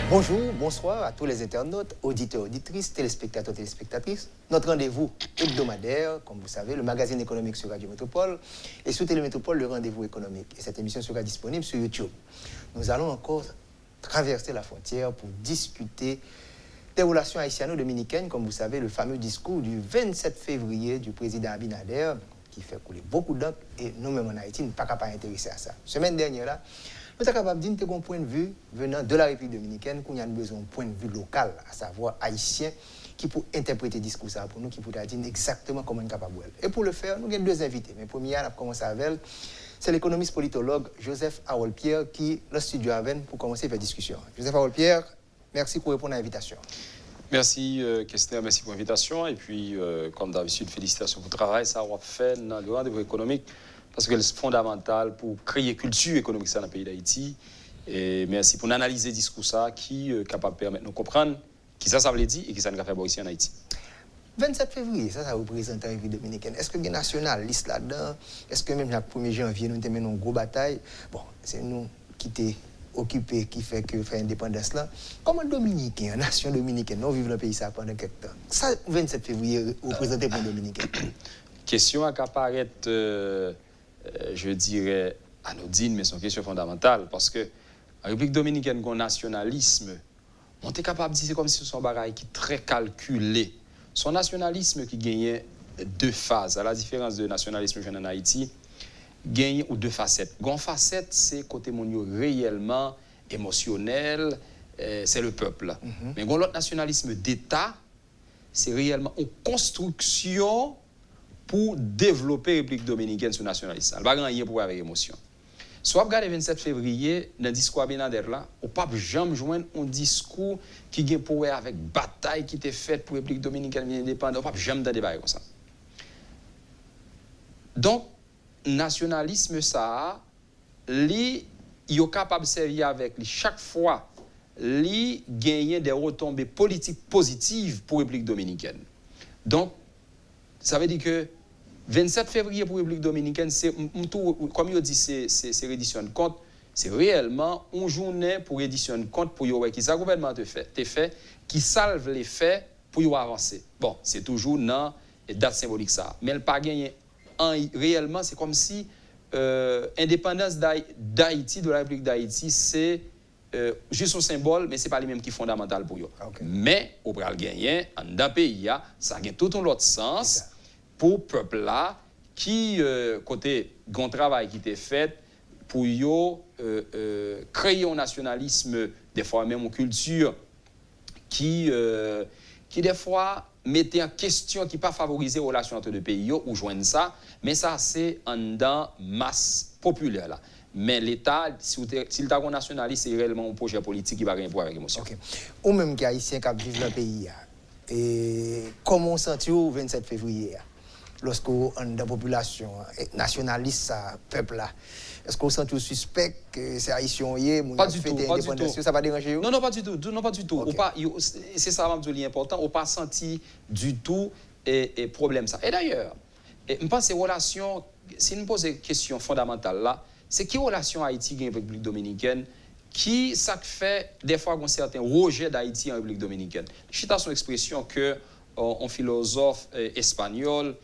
Bonjour, bonsoir à tous les internautes, auditeurs, auditrices, téléspectateurs, téléspectatrices. Notre rendez-vous hebdomadaire, comme vous savez, le magazine économique sur Radio Métropole et sur Télémétropole, le rendez-vous économique. Et cette émission sera disponible sur YouTube. Nous allons encore traverser la frontière pour discuter des relations haïtiano-dominicaines, comme vous savez, le fameux discours du 27 février du président Abinader, qui fait couler beaucoup d'encre, et nous-mêmes en Haïti, nous ne sommes pas capables d'intéresser à ça. Semaine dernière, là, nous sommes capables de dire qu'un point de vue venant de la République dominicaine, qu'on a besoin d'un point de vue local, à savoir haïtien, qui peut interpréter le discours ça pour nous, qui peut dire exactement comment on est capable de faire. Et pour le faire, nous avons deux invités. Mais premier, on a commencé avec elle. C'est l'économiste politologue Joseph Harold-Pierre qui le studio avec pour commencer la discussion. Joseph Harold-Pierre, merci pour répondre à l'invitation. Merci, Kester, merci pour l'invitation. Et puis, comme d'habitude, félicitations pour le travail ça a fait dans le rendez-vous économique parce que c'est fondamental pour créer culture économique dans le pays d'Haïti. Et merci pour analyser le discours ça qui est capable de permettre de nous comprendre qui ça veut dire et qui ça nous a fait ici en Haïti. 27 février, ça représente la République dominicaine. Est-ce que les nationalistes là-dedans? Est-ce que même le 1er janvier, nous avons une grosse bataille? Bon, c'est nous qui sommes occupés, qui fait que faire l'indépendance là. Comment Dominicain, nation dominicaine, nous vivons dans le pays ça pendant quelques temps? Ça, 27 février, représenté pour les Dominicains. Question à apparaître, je dirais, anodine, mais c'est une question fondamentale parce que la République dominicaine, un nationalisme, on est capable de dire c'est comme si son bagage qui est très calculé. Son nationalisme qui gagnait deux phases, à la différence de nationalisme jeune en Haïti, gagne ou deux facettes. Une facette, c'est côté monio réellement émotionnel, c'est le peuple. Mais l'autre nationalisme d'État, c'est réellement une construction pour développer la République dominicaine sur le nationalisme. Elle va gagner pour avec émotion. Soit regardez le 27 février, dans le discours Abinader là, on ne peut pas jamais joindre un discours qui gagne pour avec bataille qui était faite pour la République dominicaine indépendante. On ne peut pas jamais dans débat comme ça. Donc, nationalisme ça, il est capable de servir avec lui chaque fois, il gagne des retombées politiques positives pour la République dominicaine. Donc, ça veut dire que 27 février pour la République dominicaine, c'est, comme il dit, c'est reddition de compte. C'est réellement une journée pour reddition de compte pour voir qui ça gouvernement te fait, qui salve les faits pour y avancer. Bon, c'est toujours dans date symbolique ça. Mais le pas gagné réellement, c'est comme si indépendance d'Haïti, de la République d'Haïti, c'est juste un symbole, mais ce n'est pas les mêmes qui sont fondamentaux pour eux. Okay. Mais, au bras gagné, dans le pays, ça a tout un autre sens pour le peuple là, qui, côté grand travail qui était fait, pour créer un nationalisme, des fois même une culture, qui des fois mettait en question, qui pas favoriser les relations entre les pays, ou joindre ça, mais ça c'est en dans masse populaire là. Mais l'État, si l'État nationaliste, c'est réellement un projet politique qui va gagner pour avec émotion. Okay. Ou même qui haïtien qui vivent dans le pays, et comment on sent le 27 février lorsque la population nationaliste, ça, peuple là, est-ce qu'on sent tout suspect que c'est haïtien, pas du tout, pas du tout. Ça va déranger? Non, pas du tout, non, pas du tout. Okay. C'est ça l'important, on n'a pas senti du tout et problème ça. Et d'ailleurs, je pense que ces relations, si nous posons une question fondamentale là, c'est qui relation Haïti avec la République dominicaine qui ça fait des fois un certain rejet d'Haïti en République dominicaine. Je cite son expression que un philosophe espagnol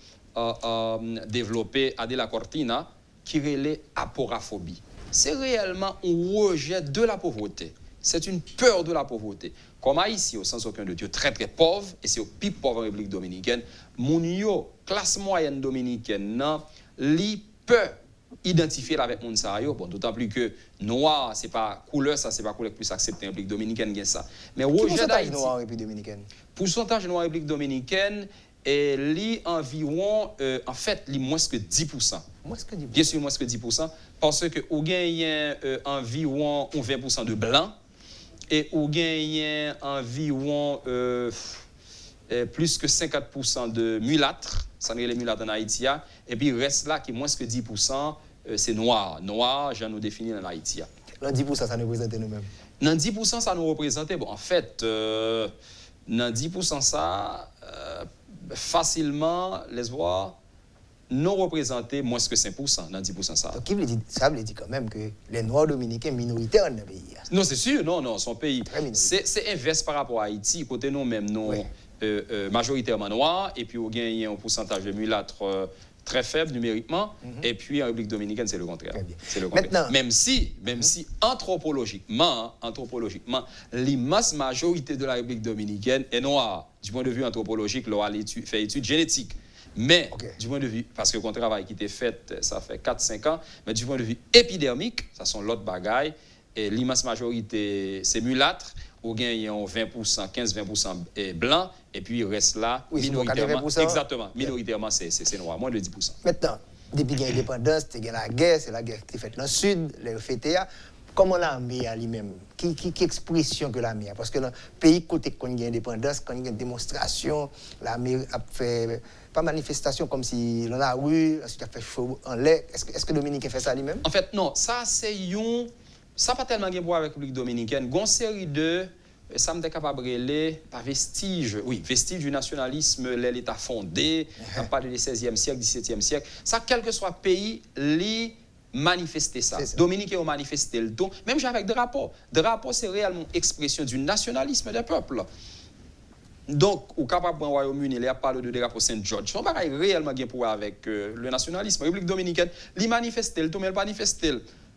développé Adela Cortina qui relève aporaphobie. C'est réellement un rejet de la pauvreté. C'est une peur de la pauvreté. Comme Haïti, au sens aucun de Dieu, très très pauvre, et c'est au plus pauvre en République dominicaine, mon classe moyenne dominicaine, li peut identifier avec mon sayo. Bon, d'autant plus que noir, c'est pas couleur, ça c'est pas couleur plus acceptée en République dominicaine, bien ça. Mais rejet d'Haïti. Noir en République dominicaine. Pourcentage noir en République dominicaine, et li environ, en fait, li moins que 10%. Moins que 10%. Bien sûr, moins que 10%, parce que ou gagne environ 20% de blancs et ou gagne environ plus que 50% de mulâtres, ça n'est les mulâtres en Haïti, et puis reste là qui moins que 10%, c'est noir. Noir, je nous définis en Haïti. Dans 10%, ça nous représente nous-mêmes. Dans 10%, ça nous représente, bon, en fait, dans 10%, ça, facilement, laisse voir, non représentés moins que 5%, dans 10% ça. Donc, ça veut dire quand même que les Noirs dominicains minoritaires dans le pays. Non, c'est sûr, non, son pays. Très C'est inverse par rapport à Haïti. Côté nous-mêmes, nous, majoritairement noirs, et puis on gagne un pourcentage de mulâtres très faible numériquement, et puis en République dominicaine, c'est le contraire. C'est le contraire. Maintenant, même si anthropologiquement, l'immense majorité de la République dominicaine est noire, du point de vue anthropologique, l'on a fait études génétiques. Mais, du point de vue, parce que le travail qui était fait, ça fait 4-5 ans, mais du point de vue épidermique, ça sont l'autre bagaille, et l'immense majorité, c'est mulâtre, ou gagne 20%, 15-20% blanc, et puis il reste là, minoritairement. Exactement, minoritairement, c'est noir, moins de 10%. Maintenant, depuis qu'il y a l'indépendance, il y a la guerre, c'est la guerre qui est faite dans le sud, les FTA. Comment l'armée a lui-même? Quelle expression que l'armée a? Parce que dans le pays, côté qu'on y a l'indépendance, quand il y a une démonstration, l'armée a fait pas manifestation comme si l'on a rue, ensuite a fait chaud en l'air. Est-ce que Dominique a fait ça lui-même? En fait, non, ça c'est ça pas tellement bien pour la République dominicaine. Une série de ça me capable de par vestige, vestige du nationalisme, l'État fondé, on parle du 16e siècle, 17e siècle. Ça, quel que soit le pays, les manifester ça. Dominique a manifesté le tout, même avec drapeau. Drapeau, c'est réellement expression du nationalisme des peuples. Donc, au capable du Royaume-Uni, il y a parlé de drapeau Saint-George. On va réellement bien pour avec le nationalisme. La République dominicaine, il manifeste le tout, mais elle manifeste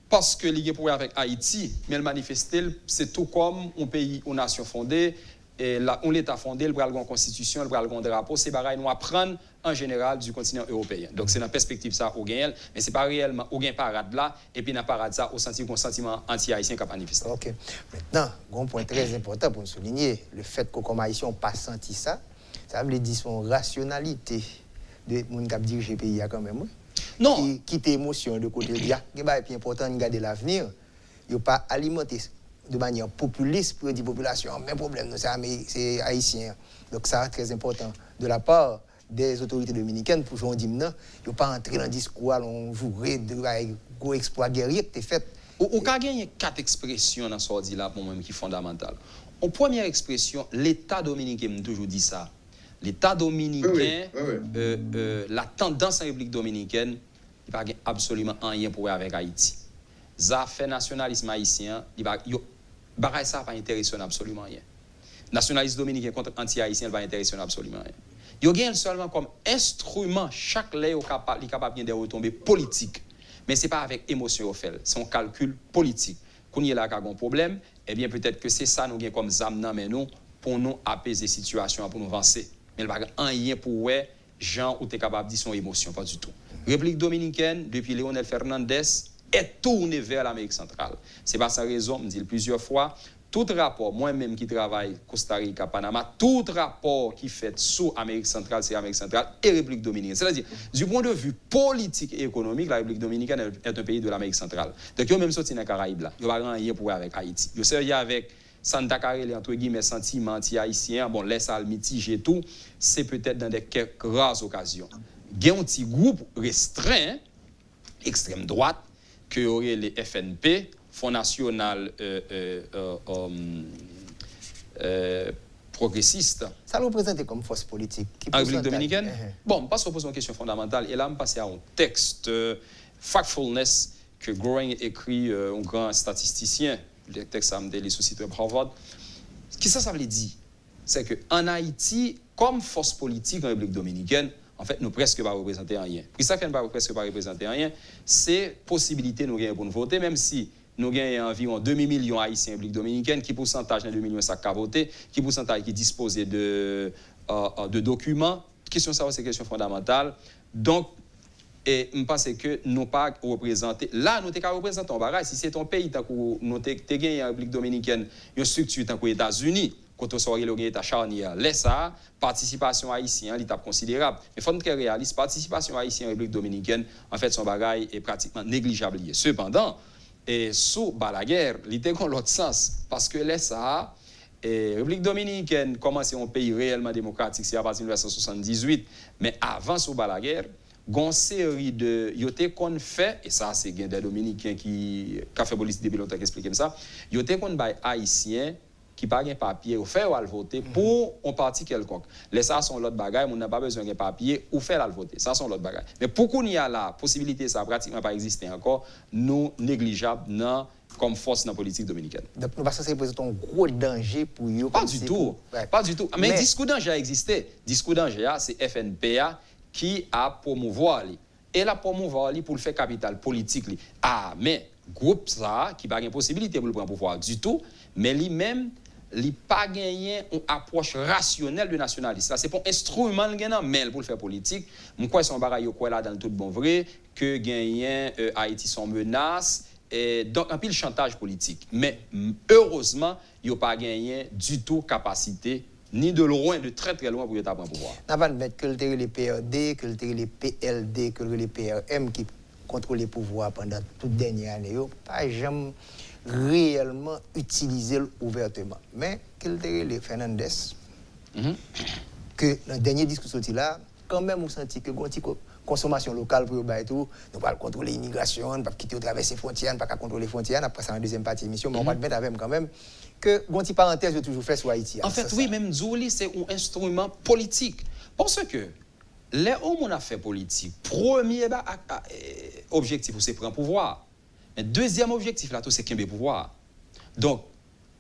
parce que il y a pour avec Haïti, mais elle manifeste c'est tout comme un pays, une nation fondée. Et là, on l'État fondé, le bras de constitution, le bras de drapeau, c'est pareil, nous apprendre en général du continent européen. Donc, c'est dans la perspective ça au gain, mais c'est pas réellement au gain parade là, et puis dans parade ça au sentiment anti-haïtien qui a manifesté. OK. Maintenant, un point très important pour nous souligner, le fait que comme haïtien, on n'a pas senti ça, ça veut dire son rationalité de monde qui dirige le pays quand même. Non. Qui quitte émotion de côté, il y a plus important de garder l'avenir, il n'y a pas alimenter de manière populiste pour dire population, même problème, c'est haïtien. Donc ça, très important de la part des autorités dominicaines pour jouer non, il ne pas entrer dans le discours, on jouerait de gros exploits guerriers qui est fait. Au cas il y a 4 expressions dans ce dit là pour moi qui sont fondamentales. En première expression, l'État dominicain, je toujours dit ça. L'État dominicain, la tendance en République dominicaine, il n'y a absolument rien pour avec Haïti. Ça fait nationalisme haïtien, ça va intéresser absolument rien. Nationalisme dominicain contre anti-haïtien va intéresser absolument rien. Il y a seulement comme instrument, chaque lait est capable de retomber politique. Mais ce n'est pas avec émotion au fait, c'est un calcul politique. Quand il y a là un problème, eh bien peut-être que c'est ça nous avons comme zam mais nous pour nous apaiser la situation, pour nous avancer. Mais il n'y a pas rien pour gens où tu es capable de dire son émotion, pas du tout. République dominicaine, depuis Léonel Fernandez, est tourné vers l'Amérique centrale. C'est pas sa raison, je me dis plusieurs fois, tout rapport, moi-même qui travaille Costa Rica, Panama, tout rapport qui fait sous Amérique centrale, c'est Amérique centrale et République dominicaine. C'est-à-dire, du point de vue politique et économique, la République dominicaine est un pays de l'Amérique centrale. Donc, ils ont même sorti dans les Caraïbes là. Ils n'ont pas rien pour avec Haïti. Ils sont avec Santa Carré, entre guillemets, sentiments anti-haïtiens, bon, laisse à le mitiger tout, c'est peut-être dans quelques rares occasions. Il y a un petit groupe restreint, extrême droite, que aurait les FNP, Fonds national progressiste. Ça le représente comme force politique. En République dominicaine? Bon, pas se poser une question fondamentale. Et là, je passe à un texte, Factfulness, que Groening écrit, un grand statisticien. Le texte a amené les sociétés de Harvard. Qu'est-ce que ça veut dire? C'est qu'en Haïti, comme force politique en République dominicaine, en fait, nous presque pas représenter rien. Puis ça fait nous presque pas représenter rien, c'est possibilité nous gagner pour nous voter, même si nous gagnons environ 2 millions haïtiens en République dominicaine, qui pourcentage dans 2 millions ça a voté, qui pourcentage qui dispose de documents. Question ça, c'est une question fondamentale. Donc, et je pense que nous pas représenter. Là, nous sommes représentés en barrage. Si c'est ton pays, nous avons gagné en République dominicaine, une structure tant qu'aux États-Unis, quand on sort le État charnière, laisse ça, participation haïtienne, l'étape considérable. Mais il faut être réaliste, participation haïtienne en République dominicaine, en fait, son bagage est pratiquement négligeable. Cependant, et sous la guerre, il était dans l'autre sens. Parce que laisse ça, République dominicaine commence un pays réellement démocratique, c'est à partir de 1978, mais avant sous la guerre, une série de yoté qu'on fait, et ça c'est des Dominicains qui a fait politique depuis longtemps qui expliquent ça, yoté qu'on bail haïtien qui qui pas un papier ou faire le voter pour un parti quelconque. Les ça sont l'autre bagaille, on n'a pas besoin d'un papier ou faire le voter. Ça sont l'autre bagaille. Mais pour qu'on y a la possibilité ça pratiquement pas exister encore, nous négligeables non comme force dans la politique dominicaine. Donc, nous pensons que c'est un gros danger pour eux. Pas du tout. Ouais. Pas du tout. Mais le discours danger a existé. Le discours danger, c'est FNPA qui a promouvoir. Et la promouvoir pour le faire capital politique. Ah, mais groupe ça, qui n'a pas de possibilité pour le prendre pouvoir du tout, mais lui-même, il n'a pas gagné une approche rationnelle du nationalisme. Ça, c'est pour instrument mais pour le faire politique. Je crois que c'est un bagaille là dans le tout bon vrai, que gagner Haïti sont menaces. Et donc, un peu le chantage politique. Mais heureusement, il n'a pas gagné du tout capacité, ni de loin, de très très loin pour prendre le pouvoir. On va mettre que les PRD, que les PLD, que les PRM qui contrôlent les pouvoirs pendant toute dernière année, pas jamais réellement utilisé ouvertement. Mais que les Fernandez, que dans le dernier discours là, quand même, on sentit que consommation locale pour eux tout, nous pas contrôler l'immigration, ne pas quitter traverser les frontières, ne pas contrôler les frontières, après ça en deuxième partie de l'émission, mais on va mettre avec quand même que une parenthèse de toujours fait sur Haïti. En fait, oui, même Zouli, c'est un instrument politique. Parce que les hommes ont fait politique. Premier objectif, c'est prendre pouvoir. Mais deuxième objectif, là, c'est qu'il y ait pouvoir. Donc,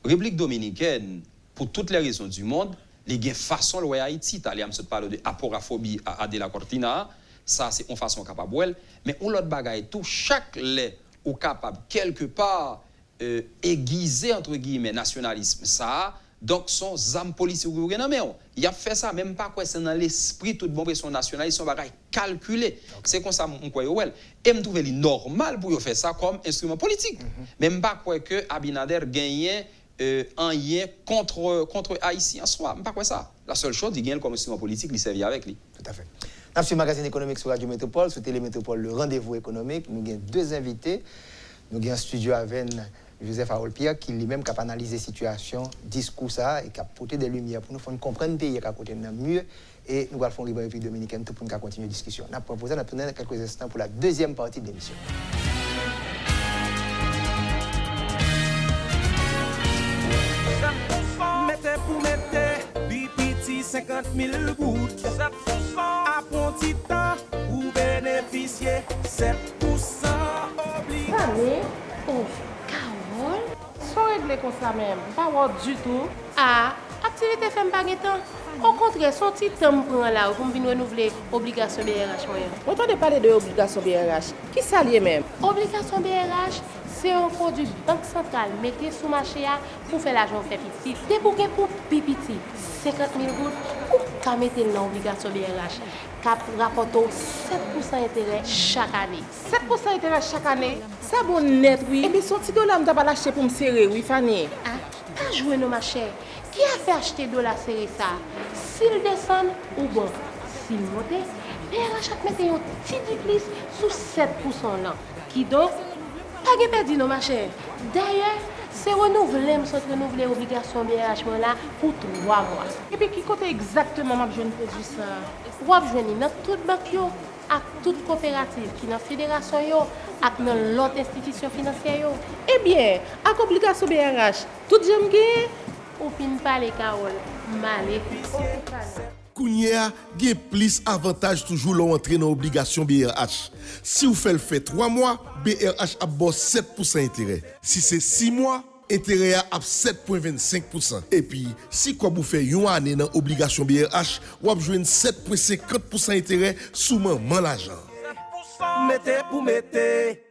République dominicaine, pour toutes les raisons du monde, les gens façon le Haïti, Talia me parle de aporaphobie à de la Cortina. Ça, c'est une façon capable. Mais on l'autre bagaille tout, chaque lait ou capable quelque part aiguiser entre guillemets nationalisme ça. Donc son âme politique ou il a fait ça même pas quoi c'est dans l'esprit tout bon son nationalisme son bagaille calculé. Okay. C'est comme ça on croit well. Et me trouve normal pour faire ça comme instrument politique. Même pas quoi que Abinader gagnait un lien contre Haïti en soi. Même pas quoi ça. La seule chose il gagne comme instrument politique, il servit avec lui. Tout à fait. Dans ce magazine économique sur Radio Métropole, sur Télémétropole, le rendez-vous économique, nous avons deux invités. Nous avons un studio avec Joseph Harold-Pierre qui lui-même a analysé la situation, discours ça, et qui a porté des lumières pour nous faire comprendre le pays qui a côté mieux. Et nous allons faire une République dominicaine pour nous continuer la discussion. Nous avons proposé de tourner dans quelques instants pour la deuxième partie de l'émission. Mettez pour mettre, bipiti 50 000 gouttes. 7%. À bon petit temps, vous bénéficiez 7% obligé. Allez, oh, Carole, sans régler comme ça même, pas voir du tout. Ah, activité fait pas de temps. Au contraire, son petit temps prend là pour venir renouveler l'obligation BRH. Vous entendez parler de l'obligation BRH. Qui s'allie même? Obligation BRH, c'est un produit banque centrale mettez sous marché pour faire l'argent fait petit. Des bouquets pour pipiti, 50 000 gouttes, ou qu'à mettre dans l'obligation BRH, cap rapporte 7% d'intérêt chaque année. 7% d'intérêt chaque année? Ça bon net, oui. Et puis son petit dollar, je vais l'acheter pour me serrer, oui, Fanny. Ah, pas jouer nos machins. Qui a fait acheter dollar serré ça? S'il descend ou bon, s'il monte, BRH a mis un petit plus sous 7% là. Qui donc? Pas de perdu nos machins. D'ailleurs, c'est renouvelé l'obligation BRH là pour 3 mois. Et puis qui côté exactement m'a besoin de produit ça? Vous avez besoin dans toute banque à toute coopérative qui dans la fédération yo, ak dans l'autre institution financière yo. Eh bien, avec obligation BRH, tout j'aime gagner. Ou pin pas les Carole, malé. Kounia, gen plus avantage toujours l'entrée dans l'obligation BRH. Si vous faites le fait 3 mois, BRH a 7% intérêt. Si c'est 6 mois, intérêt à 7,25%. Et puis, si vous faites une année dans l'obligation BRH, vous avez 7,50% intérêt sous maman l'argent. Mettez pour mettez.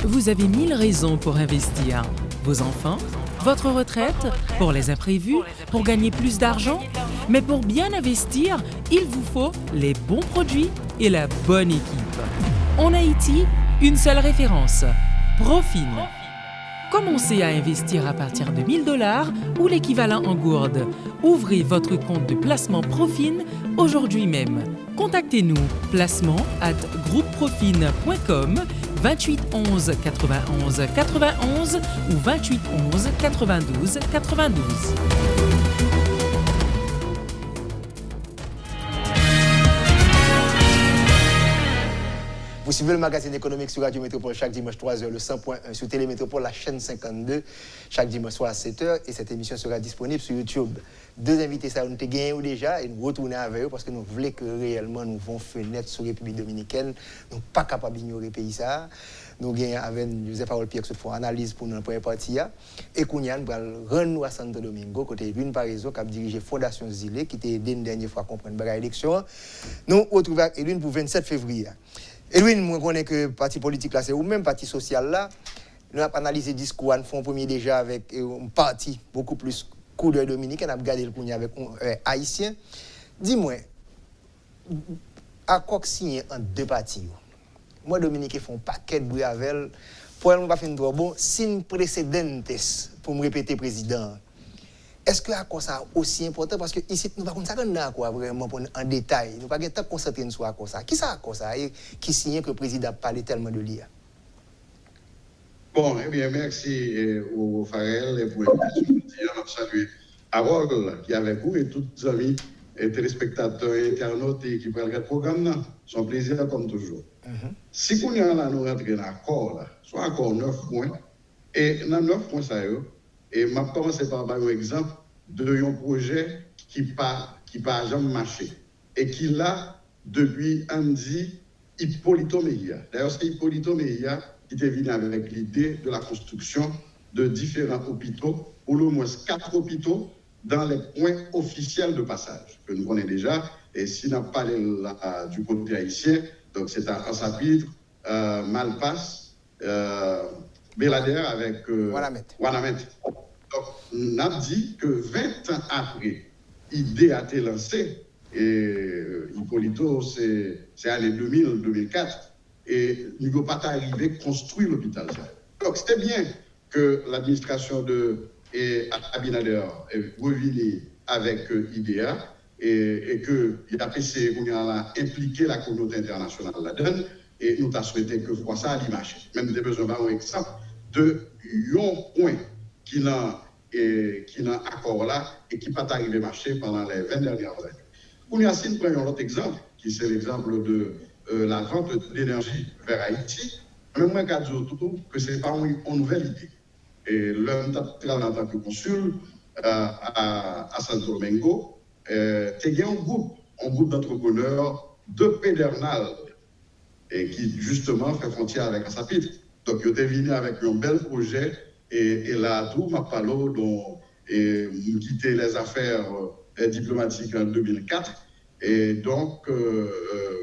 Vous avez 1000 raisons pour investir. Vos enfants, votre retraite, pour les imprévus, pour gagner plus d'argent. Mais pour bien investir, il vous faut les bons produits et la bonne équipe. En Haïti, une seule référence, Profin. Commencez à investir à partir de 1 000 $ ou l'équivalent en gourde. Ouvrez votre compte de placement Profin aujourd'hui même. Contactez-nous placement@groupeprofin.com 28 11 91 91 ou 28 11 92 92. Vous suivez le magazine économique sur Radio Métropole chaque dimanche 3h, le 100.1 sur Télémétropole, la chaîne 52, chaque dimanche soir à 7h. Et cette émission sera disponible sur YouTube. Deux invités, ça nous avons gagné déjà et nous retournons avec eux parce que nous voulons que réellement nous vont fenêtre sur la République dominicaine. Nous ne sommes pas capables d'ignorer le pays. Ça. Nous gagnons avec Joseph Harold Pierre qui fait une analyse pour notre première partie. Et Kounyan va rendre à Santo Domingo, côté d'une Pariso, qui a dirigé Fondation Zile, qui était aidé une dernière fois à comprendre l'élection. Nous retrouvons avec Edwin pour le 27 février. Edwin, moi, je connais que le parti politique là, c'est ou même le parti social là. Nous avons analysé le discours, nous faisons premier déjà avec un parti beaucoup plus coup d'œil dominicain, nous avons regardé le Kounia avec un haïtien. Dis-moi, à quoi signer en deux partis? Moi, Dominique, font un paquet de bruit avec elle. Pour elle, je ne vais pas faire bon, signe précédente pour me répéter président. Est-ce que à quoi ça aussi important? Parce que ici, nous ne pouvons pas quoi vraiment en détail. Nous ne pouvons pas concentrer sur quoi ça. Qui ça à quoi ça? Et qui signe que le président parle tellement de l'IA? Bon, eh bien, merci au Farel et pour l'invitation. Je salue Harold qui est avec vous et tous les amis et téléspectateurs et internautes qui prennent le programme. C'est un plaisir comme toujours. Si nous rentrons dans accord, soit accord 9 points, et dans 9 points, ça y est, et je vais commencer par un exemple d'un projet qui n'a jamais marché et qui l'a depuis Andy Hippolito Mejia. D'ailleurs, c'est Hippolito Mejia qui était venu avec l'idée de la construction de différents hôpitaux, pour le moins 4 hôpitaux dans les points officiels de passage, que nous connaissons déjà. Et si on parle du côté haïtien, donc c'est à Ansapitre, Malpasse, Belader avec Wanamet. Donc, on a dit que 20 ans après, l'idée a été lancée, et Hippolito, c'est l'année 2000-2004, et nous n'avons pas arrivé à construire l'hôpital. Donc, c'était bien que l'administration de Abinader est revenue avec IDEA et que l'IAPC a impliqué la communauté internationale là-dedans, et nous avons souhaité que ça allait marcher. Même des besoins d'un exemple de un point qui n'a accord là et qui n'est pas arrivé à marcher pendant les 20 dernières années. Nous avons un autre exemple, qui c'est l'exemple de la vente d'énergie vers Haïti. Même moi, je dis que ce n'est pas une nouvelle idée. Et l'homme travaille en tant que consul à Santo Domingo. Il y a un groupe d'entrepreneurs de Pédernal et qui justement fait frontière avec Ansapitre. Donc, ils étaient venus avec un bel projet et là, tout m'a parlé dont quitté les affaires diplomatiques en 2004. Et donc,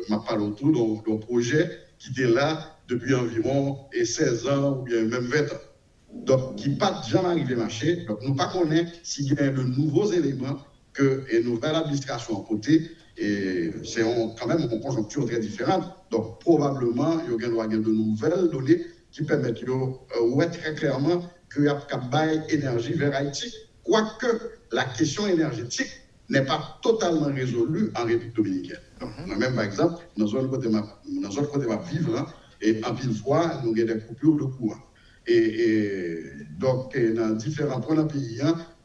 m'a parlé tout d'un projet qui était là depuis environ 16 ans ou bien même 20 ans. Donc, qui n'est pas jamais arrivé à marcher. Donc, nous ne connaissons pas s'il y a de nouveaux éléments que une nouvelle administration a porté. Et c'est quand même une conjoncture très différente. Donc, probablement, il y aura de nouvelles données qui permettent de voir très clairement qu'il y a une énergie vers Haïti. Quoique la question énergétique n'est pas totalement résolue en République dominicaine. Donc, même par exemple, dans un côté ma vivre là, et en pile fois, nous avons des coupures de courant. Et donc, dans différents points du pays,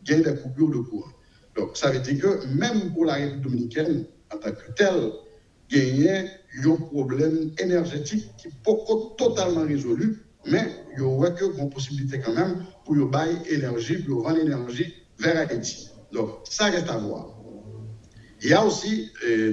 il y a des coupures de courant. Donc, ça veut dire que même pour la République dominicaine, en tant que telle, il y a un problème énergétique qui n'est pas totalement résolu, mais il y aura une possibilité quand même pour bailler énergie, pour vendre l'énergie vers Haïti. Donc, ça reste à voir. Il y a aussi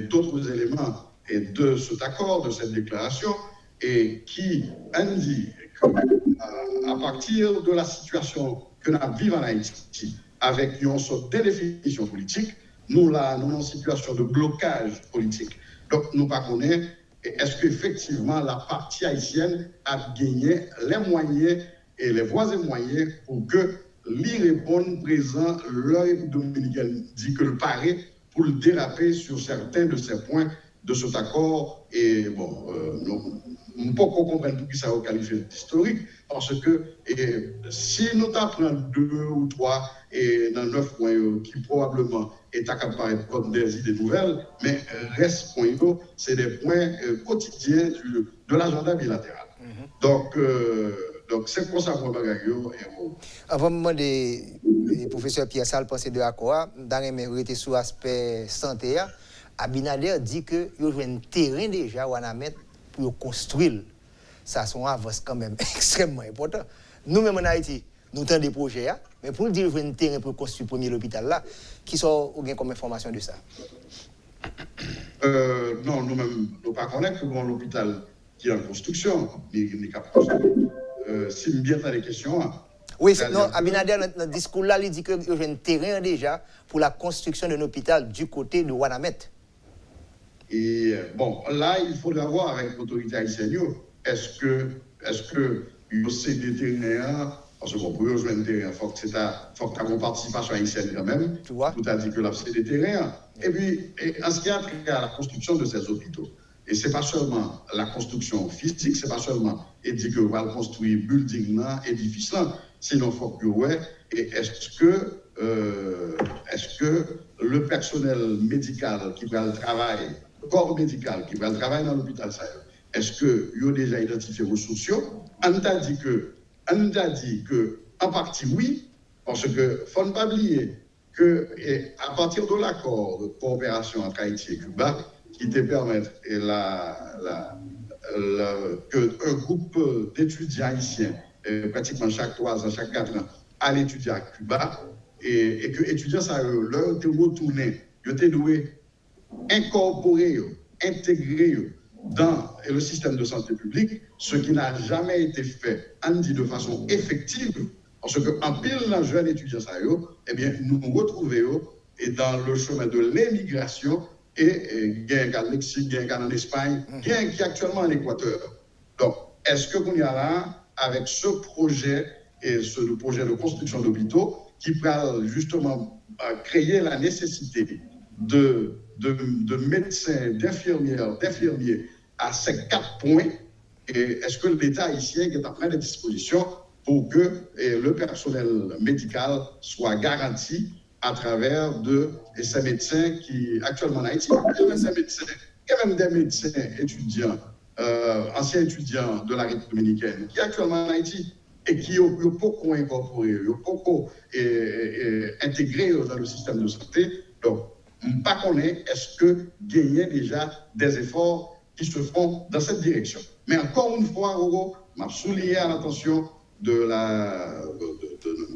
d'autres éléments de cet accord, de cette déclaration, et qui indiquent qu'à partir de la situation que nous vivons en Haïti, avec une sorte de définition politique, nous avons une situation de blocage politique. Donc, nous ne connaissons pas est-ce qu'effectivement la partie haïtienne a gagné les moyens et les voies et moyens pour que l'y répondre présent, l'œil dominicain dit que le pari pour le déraper sur certains de ces points de cet accord. Et bon, nous ne pouvons pas comprendre tout ça au qualifié d'historique, parce que si nous apprenons 2 ou 3 et dans 9 points qui probablement est capable comme des idées nouvelles, mais reste point, c'est des points quotidiens de l'agenda bilatéral. Donc c'est pour ça qu'on va gagner. Avant de demander le professeur Pierre Sall penser de l'accord, dans les sur l'aspect santé, Abinader dit qu'il y a un terrain déjà à Wanamet pour construire. Ça, son avance quand même extrêmement important. Nous-mêmes en Haïti, nous avons des projets, mais pour nous dire un terrain pour construire le premier hôpital là, qui sont comme information de ça? Non, nous-mêmes, nous ne connaissons pas l'hôpital qui est en construction, ni cap construire. Si bien dans les questions. Oui, non, Abinader, dans le discours là, il dit qu'il y a un terrain déjà pour la construction d'un hôpital du côté de Wanamet. Et bon, là, il faudra voir avec l'autorité haïtienne, est-ce que il y a ces terrains, parce que pour jouer un terrain, il faut que tu aies une participation haïtienne quand même. Tu vois? Tout a dit que là, c'est des terrains. Et puis, en ce qui a trait à la construction de ces hôpitaux, et ce n'est pas seulement la construction physique, ce n'est pas seulement et dit que on va construire building là, édifice là, sinon il faut que ouais, et est-ce que le personnel médical qui va le travailler, corps médical qui va le travailler dans l'hôpital ça, est-ce que il y a déjà identifié aux sociaux? On t'a dit que en partie oui, parce que faut ne pas oublier que à partir de l'accord de coopération entre Haïti et Cuba qui te permettent qu'un groupe d'étudiants haïtiens, pratiquement chaque 3 ans, chaque 4 ans, allent étudier à Cuba, et que les étudiants, ça, leur été retournés, ils étaient doués incorporer, intégrer dans le système de santé publique, ce qui n'a jamais été fait, on dit de façon effective, parce qu'en pile, dans jeune étudiant, ça, eh bien, nous nous retrouvons dans le chemin de l'émigration. Et il y a un cas au Mexique, il y a un cas en Espagne, il y a un qui est actuellement en Équateur. Donc, est-ce que vous y a là, avec ce projet, et le projet de construction d'hôpitaux, qui va justement créer la nécessité de médecins, d'infirmiers à ces 4 points, et est-ce que l'État haïtien est en train de disposition pour que le personnel médical soit garanti à travers ces médecins qui, actuellement en Haïti, il y a même des médecins étudiants, anciens étudiants de la République dominicaine, qui actuellement en Haïti et qui ont beaucoup incorporé, beaucoup intégré dans le système de santé. Donc, pas connaître est-ce que gagner déjà des efforts qui se font dans cette direction. Mais encore une fois, je m'a souligné à l'attention de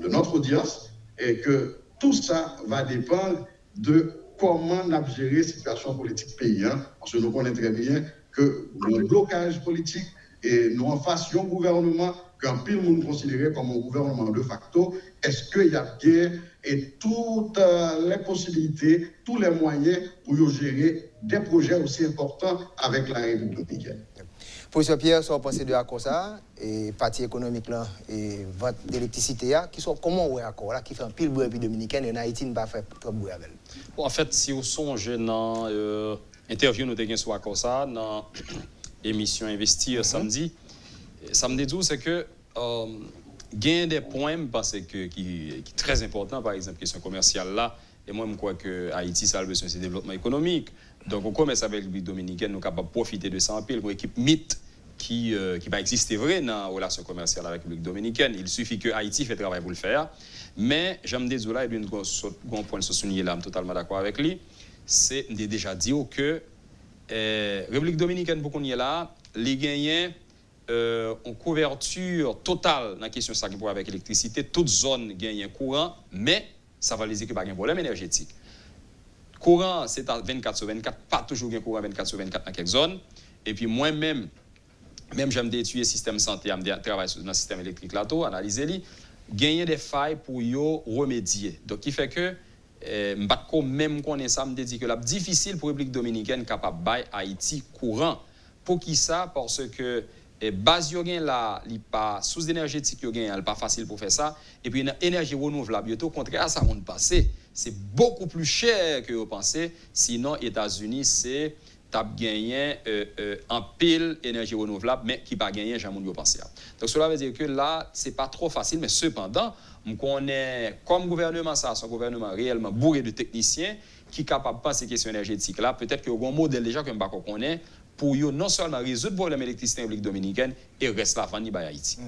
notre audience et que tout ça va dépendre de comment on a géré la situation politique pays. Parce que nous connaissons très bien que le blocage politique et nous en face un gouvernement qu'un pile monde considéré comme un gouvernement de facto, est-ce qu'il y a bien et toutes les possibilités, tous les moyens pour gérer des projets aussi importants avec la République dominicaine? Professeur Pierre, vous pensez de l'accord ça, et partie économique là, et vente d'électricité, qui sont comment on accord là, qui fait un pile bruit dominicaine et en Haïti ne va pas faire trop de bruit avec. Bon, en fait, si vous songez dans l'interview nous avons sur accord ça, dans l'émission Investir samedi, samedi 12, c'est que gain des points, parce que qui est très important, par exemple, question commerciale là, et moi je crois que Haïti ça a besoin de développement économique. Donc, on commerce avec la République dominicaine, nous sommes capables de profiter de ça en pile. Une équipe mythe qui va exister vrai dans la relation commerciale avec la République dominicaine. Il suffit que Haïti fait le travail pour le faire. Mais, j'aime dire là, et puis, un point de se souligner là, je suis totalement d'accord avec lui, c'est déjà dit que la République dominicaine, pour qu'on y est là, les gagnants ont couverture totale dans la question de avec l'électricité. Toute zone gagne courant, mais ça va les dire qu'il n'y a pas de problème énergétique. Courant, c'est à 24 sur 24, pas toujours bien courant 24 sur 24 dans quelques zones. Et puis moi-même, j'aime étudier le système santé, je travaille dans le système électrique là, analyser, gagner des failles pour y remédier. Donc, qui fait que, même qu'on est ça, me dit que c'est difficile pour la République dominicaine capable de bailler Haïti courant. Pour qui ça? Parce que base yo gen là, li pas sous énergétique yo gen, elle pas facile pour faire ça. Et puis énergie renouvelable, au contraire, ça monte passer. C'est beaucoup plus cher que vous pensez. Sinon, États-Unis, c'est tap gagné en pile énergie renouvelable, mais qui pas gagné, jamais vous pensez. Donc cela veut dire que là, c'est pas trop facile, mais cependant, on connaît comme gouvernement ça, c'est un gouvernement réellement bourré de techniciens qui est capable de passer ces questions énergétiques là. Peut-être qu'il y a un modèle déjà que je ne connais pour yo non seulement résoudre le problème d'électricité en République dominicaine et reste la fin par Haïti.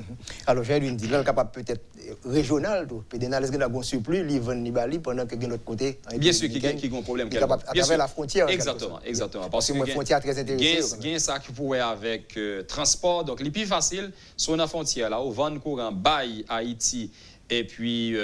Alors, j'ai dit, là, capable peut-être régional, tout. Pédénal, est-ce qu'il surplus, l'Ivan Nibali, pendant que de l'autre côté. Bien sûr, qu'il y a un problème. À travers la frontière. Exactement. Parce que la frontière très intéressante. Il y a ça qui pourrait avec transport. Donc, le plus facile, sur la frontière, là, au vent courant, bail Haïti. Et puis,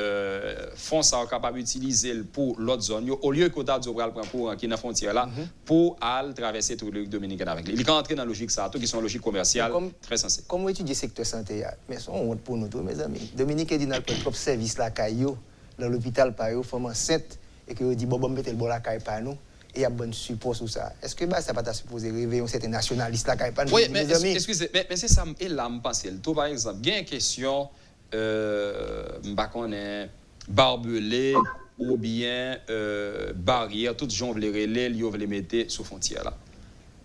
fonds ça capable d'utiliser pour l'autre zone. Au lieu qu'on a dit prendre courant qui est dans la frontière là, pour aller traverser toute la République dominicaine avec lui. Il est entré dans la logique ça, tout qui sont logique commerciale très sensée. Comment étudier le secteur santé? Mais c'est honte pour nous tous, mes amis. Dominique dit dans le service la caillou, dans l'hôpital par eux, femme enceinte, et que dit bon, mettez le bon la caille par nous. Et il y a bon support sur ça. Est-ce que ça va pas supposer rêver un certain nationaliste la caille par nous? Oui, mais excusez, mais c'est ça, et là, je pense, tout par exemple, il y a une question. Barbelé ou bien barrière, toutes les gens veulent les mettre sous frontière là.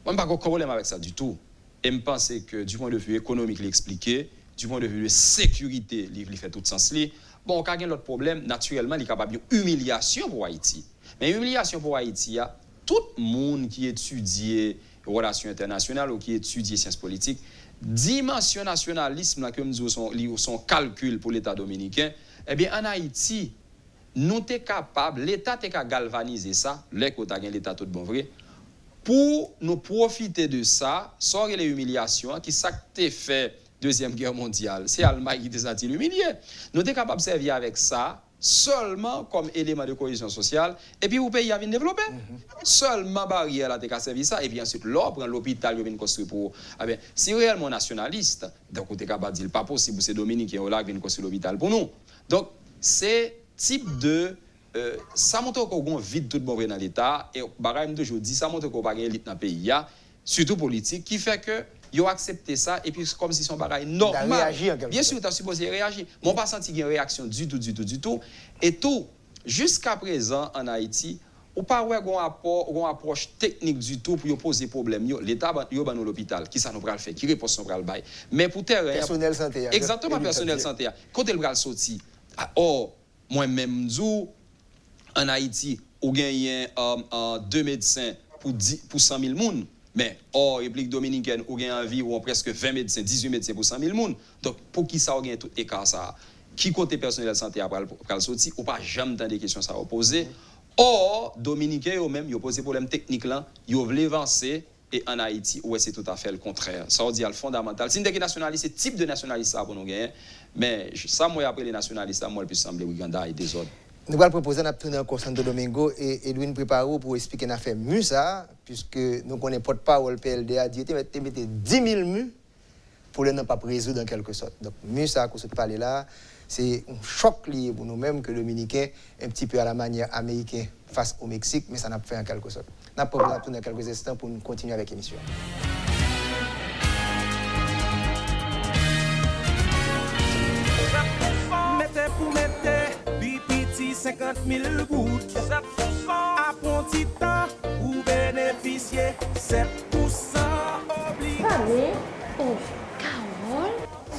Moi, je n'ai pas de problème avec ça du tout. Et je pense que du point de vue économique, l'expliquer, du point de vue de sécurité, il fait tout sens. Bon, quand il y a l'autre problème, naturellement, il est capable d'humiliation pour Haïti. Mais humiliation pour Haïti, tout le monde qui étudie relations internationales ou qui étudie sciences politiques, dimension nationalisme là que nous disons son calcul pour l'État dominicain, eh bien en Haïti nous sommes capables, l'État est capable de galvaniser ça, l'État tout bon vrai, pour nous profiter de ça, sans les humiliations qui ça fait Deuxième Guerre mondiale, c'est l'Allemagne qui était humilié. Nous sommes capables de servir avec ça seulement comme élément de cohésion sociale, et puis vous pays a bien développé. Seulement barrière là, t'es servi ça, et puis ensuite l'on prend l'hôpital, il construit pour. Ah bien, si réellement nationaliste, donc on est capable de dire pas possible, c'est Dominique qui est là qui vient construire l'hôpital pour nous. Donc, c'est type de. Ça montre qu'on vide tout le bon dans l'État, et bagaille toujours dit, ça montre qu'on pas élite dans le pays, surtout politique, qui fait que. Ils ont accepté ça et puis comme si son bagage normal. Bien sûr, tu as supposé réagir. Moi, pas senti qu'il y a une réaction du tout. Et tout, jusqu'à présent en Haïti, ou pas ouais une approche technique du tout pour poser problème. L'État yo ban l'hôpital, qui ça nous pral faire, qui réponse nous pral bail. Mais pour terrain personnel santé. Exactement personnel santé. Quand elle pral sorti. Or moi-même en Haïti, on gagne deux médecins pour 100 000 personnes. Mais hors République dominicaine, on a environ presque 20 médecins, 18 médecins pour 100 000 personnes. Donc, pour qui ça, on a tout écart ça? Qui côté personnel de santé après le sortir, ou pas jamais dans des questions ça opposer. Or, Dominicains, eux-mêmes, ils ont posé problème technique là, ils veulent avancer. Et en Haïti, ouais, c'est tout à fait le contraire. Ça veut dire le fondamental. Si nous sommes nationalistes, c'est type de nationaliste ça pour nous gagner. Mais ça, moi, après les nationalistes, moi, le plus semble Ouganda et des autres. Nous allons proposer à tourner encore Santo Domingo et Edwin prépare pour expliquer une affaire MUSA, puisque nous connaissons porte-parole PLDA, dit que mettez 10 000 MU pour ne pas résoudre en quelque sorte. Donc MUSA, qu'on se parle là, c'est un choc lié pour nous-mêmes que le Dominicain, un petit peu à la manière américaine face au Mexique, mais ça n'a pas fait en quelque sorte. Nous allons tourner dans quelques instants pour nous continuer avec l'émission. Mettez pour mettre 50 000 gouttes, 7%. À bon petit temps, vous bénéficiez 7% obligé. Allez, oh, Carole,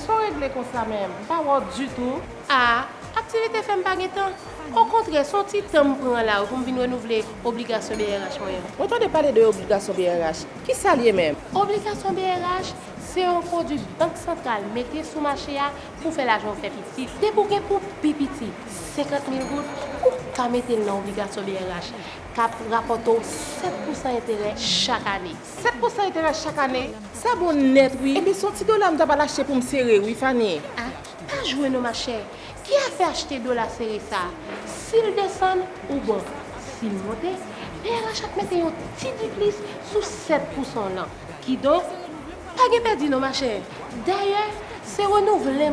sans régler comme ça même, pas du tout. Ah, activité fait pas de temps. Au contraire, son petit temps prend là pour venir renouveler l'obligation BRH. On entend parler de l'obligation BRH. Qui ça lié même? Obligation BRH, c'est un produit banque centrale mettez sous marché pour faire l'argent fait petit. Débouquer pour pipiti 50 000 gouttes ou qu'à mettre dans l'obligation BRH cap rapporte 7% intérêt chaque année. 7% intérêt chaque année? Ça bon net oui. Et bien son petit dollar m'ta pas lâcher pour me serrer oui Fanny. Ah, pas jouer nos ma chère. Qui a fait acheter dollar serré ça? S'il descend ou bon, s'il monte, BRH a mettre un petit plus sous 7% là. Qui donc pas de perdu non ma chère. D'ailleurs, c'est renouvelé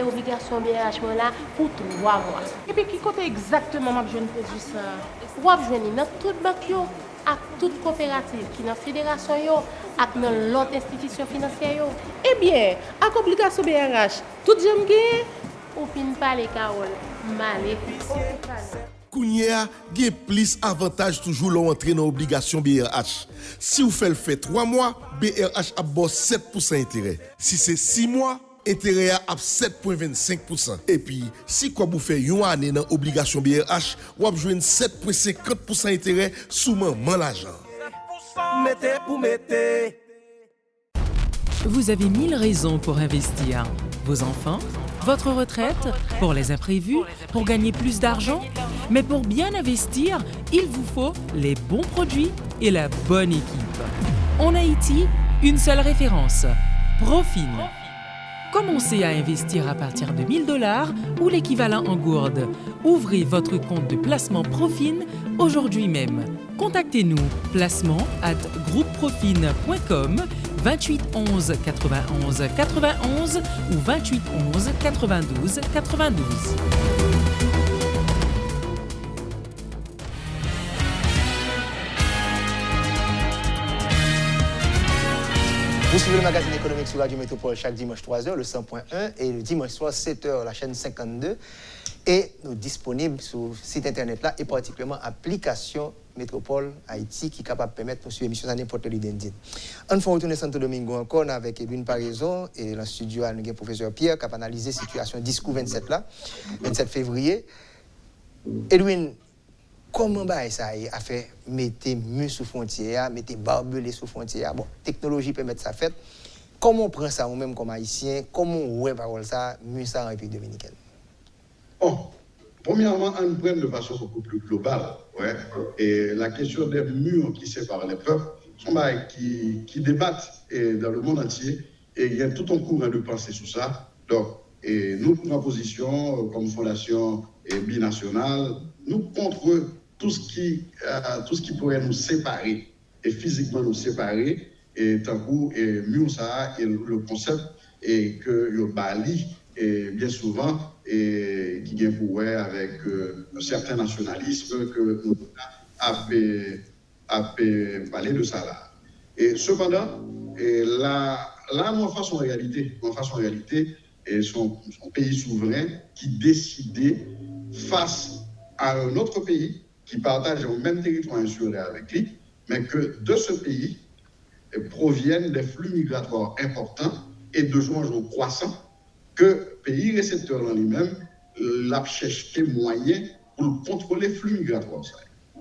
l'obligation BRH là pour 3 mois. Et puis qui côté exactement m'a besoin de produit ça? Ou a besoin dans toute banque yo, à toute coopérative qui dans fédération yo, ak dans l'autre institution financière yo. Eh bien, avec obligation BRH, tout j'aime gagner. Ou pin parler Carole, malé. Kounia, il y a plus avantage toujours l'entrée dans l'obligation BRH. Si vous faites le fait 3 mois, BRH a 7% intérêt. Si c'est 6 mois, intérêt à 7,25%. Et puis, si vous faites une année dans l'obligation BRH, vous avez 7,50% intérêt sous maman l'argent. mettez pour mettez. Vous avez 1000 raisons pour investir. Vos enfants, votre retraite, pour les imprévus, pour gagner plus d'argent. Mais pour bien investir, il vous faut les bons produits et la bonne équipe. En Haïti, une seule référence, Profin. Commencez à investir à partir de 1 000 $ ou l'équivalent en gourde. Ouvrez votre compte de placement Profin aujourd'hui même. Contactez-nous placement@groupeprofin.com 28 11 91 91 ou 28 11 92 92. Vous suivez le magazine économique sur Radio Métropole chaque dimanche 3h, le 100.1, et le dimanche soir 7h, la chaîne 52. Et nous disponibles sur le site internet là, et particulièrement l'application Métropole Haïti qui est capable de permettre de suivre l'émission à n'importe quel d'Indien. On va retourner à Santo Domingo encore avec Edwin Paraison et dans le studio, nous avons le professeur Pierre qui a analysé la situation discours 27 là, 27 février. Edwin, comment ça a fait mettre mur sous frontière, mettre barbelé sous frontière? Bon, technologie peut mettre ça fait. Comment on prend ça nous-mêmes comme haïtiens? Comment on voit parole ça, mur ça en République dominicaine? Bon, premièrement, on prend de façon beaucoup plus globale. Ouais. Et la question des murs qui séparent les peuples sont des qui débattent dans le monde entier. Et il y a tout un courant de pensée sur ça. Donc, nous, notre position comme fondation binationale, nous contre tout ce qui pourrait nous séparer et physiquement nous séparer. Et tant que mur ça et le concept et que le Bali et bien souvent et qui vient pour avec un certain nationalisme que nous avons parlé de ça là. Et cependant, là nous faisons en réalité, et son pays souverain qui décidait face à un autre pays qui partage le même territoire insulaire avec lui, mais que de ce pays proviennent des flux migratoires importants et de jour en jour croissants que le pays récepteur en lui-même l'a cherché moyen pour contrôler les flux migratoires.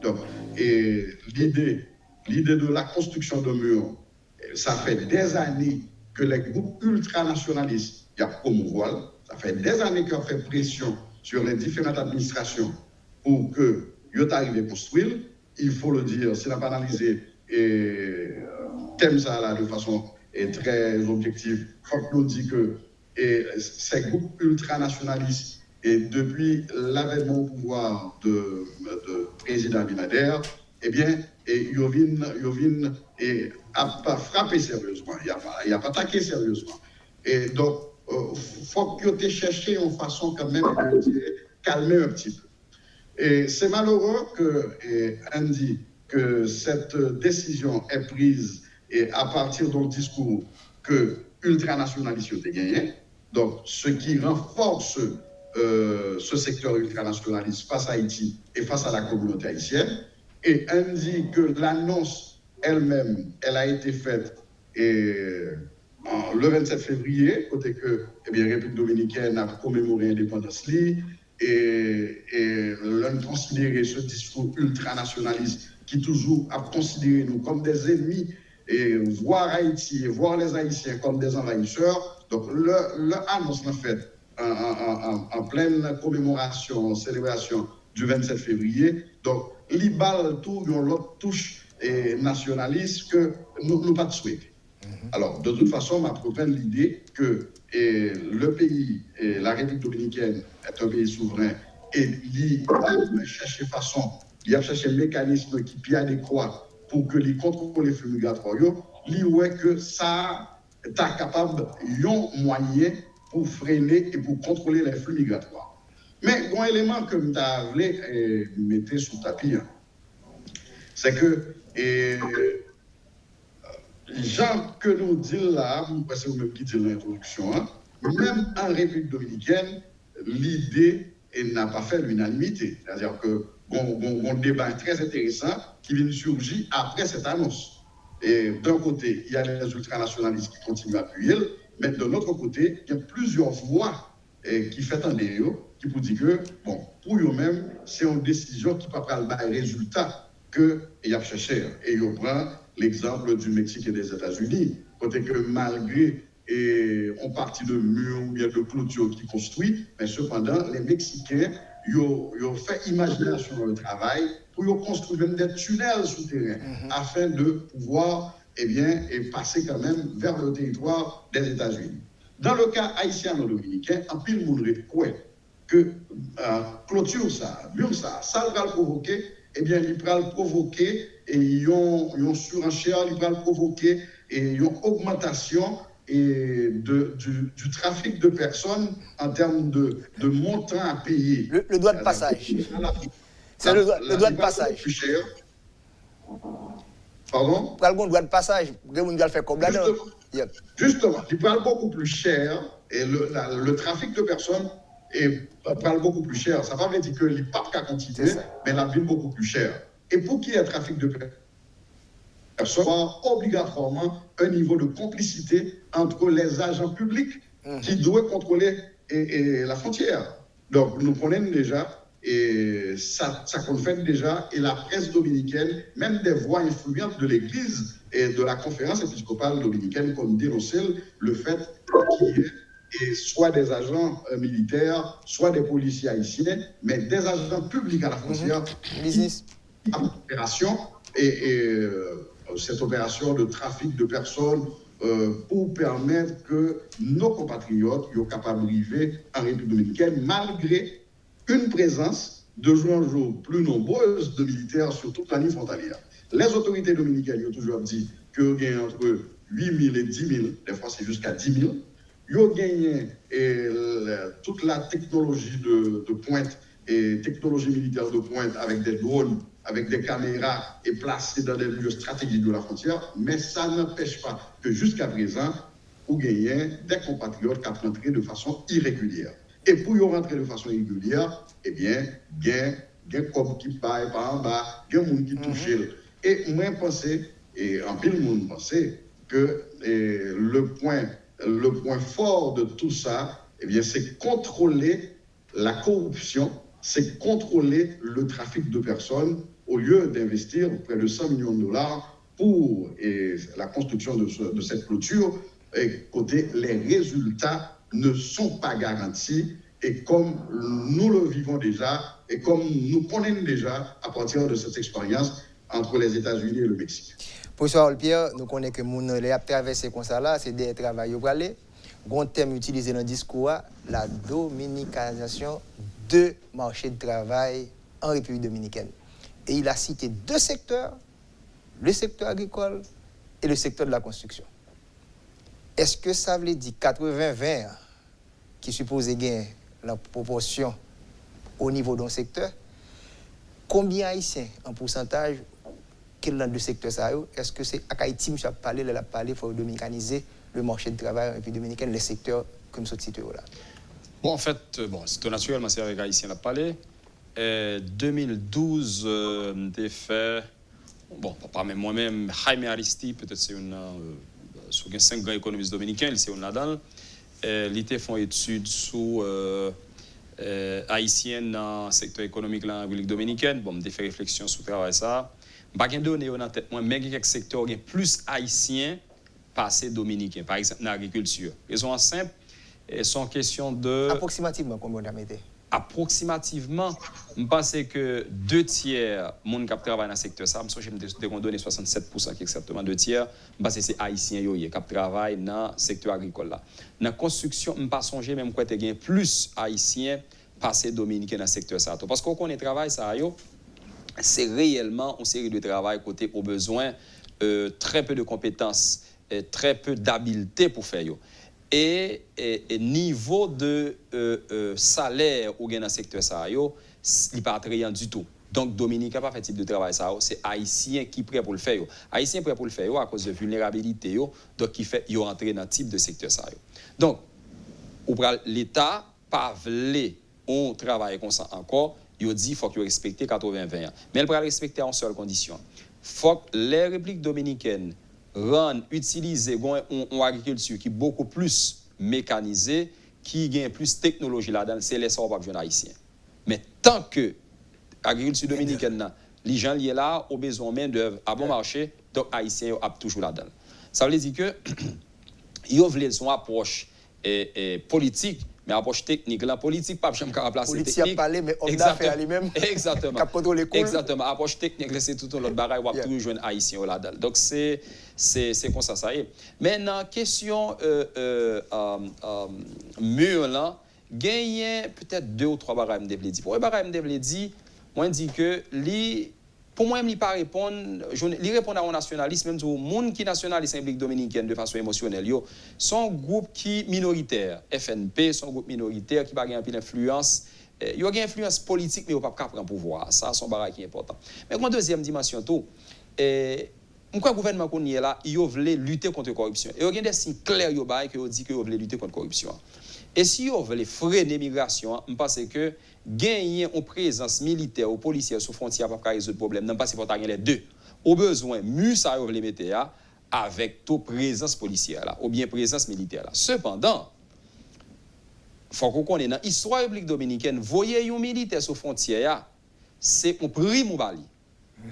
Donc, et l'idée de la construction de murs, ça fait des années que les groupes ultranationalistes y a promouvoir, ça fait des années qu'ils ont fait pression sur les différentes administrations pour que ils arrivent à construire. Il faut le dire, c'est la banalisé et thème ça là de façon très objective. Il faut que nous disions que ces groupes ultranationalistes, et depuis l'avènement au pouvoir de président Abinader, eh bien, ils viennent et pas frapper sérieusement, il a pas attaqué sérieusement. Et donc, il faut qu'ils cherchent une façon quand même de calmer un petit peu. Et c'est malheureux qu'on dit que cette décision est prise et à partir d'un discours que ultranationaliste a gagné. Donc, ce qui renforce ce secteur ultranationaliste face à Haïti et face à la communauté haïtienne. Et on dit que l'annonce elle-même, elle a été faite le 27 février, côté que la République dominicaine a commémoré l'indépendance et l'on considéré ce discours ultranationaliste qui toujours a considéré nous comme des ennemis et voir Haïti et voir les Haïtiens comme des envahisseurs. Donc, l'annonce en fait en pleine commémoration, célébration du 27 février. Donc, l'IBAL, tout, l'autre touche nationaliste que nous ne pas de souhaiter. Alors, de toute façon, ma propre l'idée que le pays, la République dominicaine, est un pays souverain et il a cherché façon, il a cherché un mécanisme qui est adéquat pour que les contrôles les flux migratoires, il ouais que ça est capable un moyen pour freiner et pour contrôler les flux migratoires. Mais un élément que je voulais mettre sous le tapis, c'est que gens que nous disons là, c'est vous-même qui dites l'introduction, même en République dominicaine, l'idée n'a pas fait l'unanimité. C'est-à-dire que un débat très intéressant qui vient de surgir après cette annonce. Et d'un côté, il y a les ultranationalistes qui continuent à appuyer, mais de l'autre côté, il y a plusieurs voix qui font un débat qui vous dit que, bon, pour eux-mêmes, c'est une décision qui ne peut pas avoir le résultat qu'il y a cher. Et on prend l'exemple du Mexique et des États-Unis, côté que malgré on partit de murs ou bien de clôtures qui construit, mais cependant, les Mexicains, ils ont fait imagination le travail pour construire même des tunnels souterrains afin de pouvoir passer quand même vers le territoire des États-Unis. Dans le cas haïtien-dominicain, en pile monde croit que clôture ça, mur ça va le provoquer, il va le provoquer et ils ont surenchère, il va le provoquer et ils ont augmentation du trafic de personnes en termes de montant à payer. Le droit de passage. C'est le droit de passage. Plus cher. Pardon? Pour le droit de passage, on doit le faire comme là. Justement, il parle beaucoup plus cher et le trafic de personnes parle beaucoup plus cher. Ça ne veut pas dire qu'il n'y a pas de quantité, mais la vie beaucoup plus chère. Et pour qu'il y ait un trafic de personnes, obligatoirement un niveau de complicité entre les agents publics qui doivent contrôler la frontière. Donc, nous connaissons déjà, et ça confirme déjà, et la presse dominicaine, même des voix influentes de l'Église et de la conférence épiscopale dominicaine, comme dénoncer le fait qu'il y ait soit des agents militaires, soit des policiers haïtiens, mais des agents publics à la frontière qui ont une opération cette opération de trafic de personnes pour permettre que nos compatriotes soient capables d'arriver en République dominicaine malgré une présence de jour en jour plus nombreuse de militaires sur toute la ligne frontalière. Les autorités dominicaines ont toujours dit qu'il y a entre 8 000 et 10 000, des fois c'est jusqu'à 10 000. Ils ont gagné toute la technologie de pointe et technologie militaire de pointe avec des drones, avec des caméras et placés dans des lieux stratégiques de la frontière, mais ça n'empêche pas que jusqu'à présent, vous gagnez des compatriotes qui rentrent de façon irrégulière. Et pour y rentrer de façon irrégulière, il y a des corps qui paillent par en bas, il y a des gens qui touchent. Et moi, je pense, et en pile, monde pense que le point fort de tout ça, c'est contrôler la corruption, c'est contrôler le trafic de personnes au lieu d'investir près de 100 millions de dollars pour la construction de cette clôture. Et côté, les résultats ne sont pas garantis. Et comme nous le vivons déjà, et comme nous connaissons déjà à partir de cette expérience entre les États-Unis et le Mexique. Professeur Pierre, nous connaissons que les gens qui traversent comme ça, là, c'est des travailleurs pour aller. Un terme utilisé dans le discours, la dominicanisation de marché de travail en République dominicaine. Et il a cité deux secteurs, le secteur agricole et le secteur de la construction. Est-ce que ça veut dire 80-20 qui suppose gagner la proportion au niveau d'un secteur? Combien haïtiens en pourcentage quel dans le secteur ça? Est-ce que c'est à Haïti qui a parlé, il faut dominicaniser le marché de travail en République dominicaine, les secteurs comme ce titre là? Bon, en fait, c'est naturellement, c'est avec Haïtien la parler. 2012, j'ai fait, pas même moi-même, Jaime Aristi, peut-être c'est sur 5 grands économistes dominicains, c'est là-dedans. L'IT font études sur haïtienne dans le secteur économique en République dominicaine. Bon, j'ai fait réflexion sur le travail ça. Je n'ai pas de données en tête, mais il y a quelques secteurs qui sont plus haïtiens passés dominicains, par exemple dans l'agriculture. Raison simple, sont question de... Approximativement, combien on a mis? Approximativement, je pense que 2 tiers des gens qui travaillent dans le secteur, ça, je me donne 67%, qui exactement 2 tiers, je pense que c'est haïtiens qui travaillent dans le secteur agricole. Dans la construction, je ne pense pas même qu'il y a plus haïtiens passés dominicains dans le secteur. Ça. Parce qu'on connaît le travail, c'est réellement une série de travail côté au besoin, très peu de compétences, très peu d'habileté pour faire. Et niveau de salaire ou dans le secteur ça il n'est pas attrayant du tout. Donc Dominique n'a pas fait type de travail ça, c'est haïtien qui prêt pour le faire. Haïtien prêt pour le faire à cause de vulnérabilité donc qui fait yo entrer dans type de secteur ça. Donc l'État pas veut on travaille comme ça encore, il dit faut que respecter 80-20. Mais il va respecter en seule condition. Faut que les républiques dominicaines utiliser une agriculture qui est beaucoup plus mécanisée, qui gagne plus de technologie là-dedans, c'est les sauvages haïtiens. Mais tant que l'agriculture dominicaine les gens liés là ont besoin de main-d'œuvre à bon marché, donc Haïtiens ont toujours là-dedans. Ça veut dire que ils veulent son approche politique, mais approche technique. La politique, pas jamais remplacer technique. Politique a parlé, mais homme d'affaires lui-même. Exactement. Cap contrôler cool. Exactement. Approche technique, c'est tout l'autre bagaille, on va toujours joindre Haïtiens là-dedans. Donc c'est comme ça y est. Maintenant, question mur là, gagner peut-être 2 ou 3 bagailles me dire. Pour les bagailles me dire, moi dit que pour moi, il ne pas répondre. Il répond à un nationalisme, même si le monde qui est nationaliste en République dominicaine de façon émotionnelle, son groupe qui est minoritaire, FNP, son groupe minoritaire qui n'a pas d'influence. Il y a une influence politique, mais il n'y a pas de pouvoir. Ça, c'est un barrage qui est important. Mais une deuxième dimension, pourquoi le gouvernement qu'on est là, il veut lutter contre la corruption. Et il y a des signes clairs qui disent qu'il veut lutter contre la corruption. Et si on veut freiner l'immigration, je pense que gagner une présence militaire ou policière sur frontière pour résoudre le problème, non pas si vous avez les deux. Au besoin, mieux ça vous les mettre avec toute présence policière là, ou bien présence militaire là. Cependant, il faut qu'on connaisse dans l'histoire de la République dominicaine, voyez un militaire sur frontière, c'est un prime ou bali.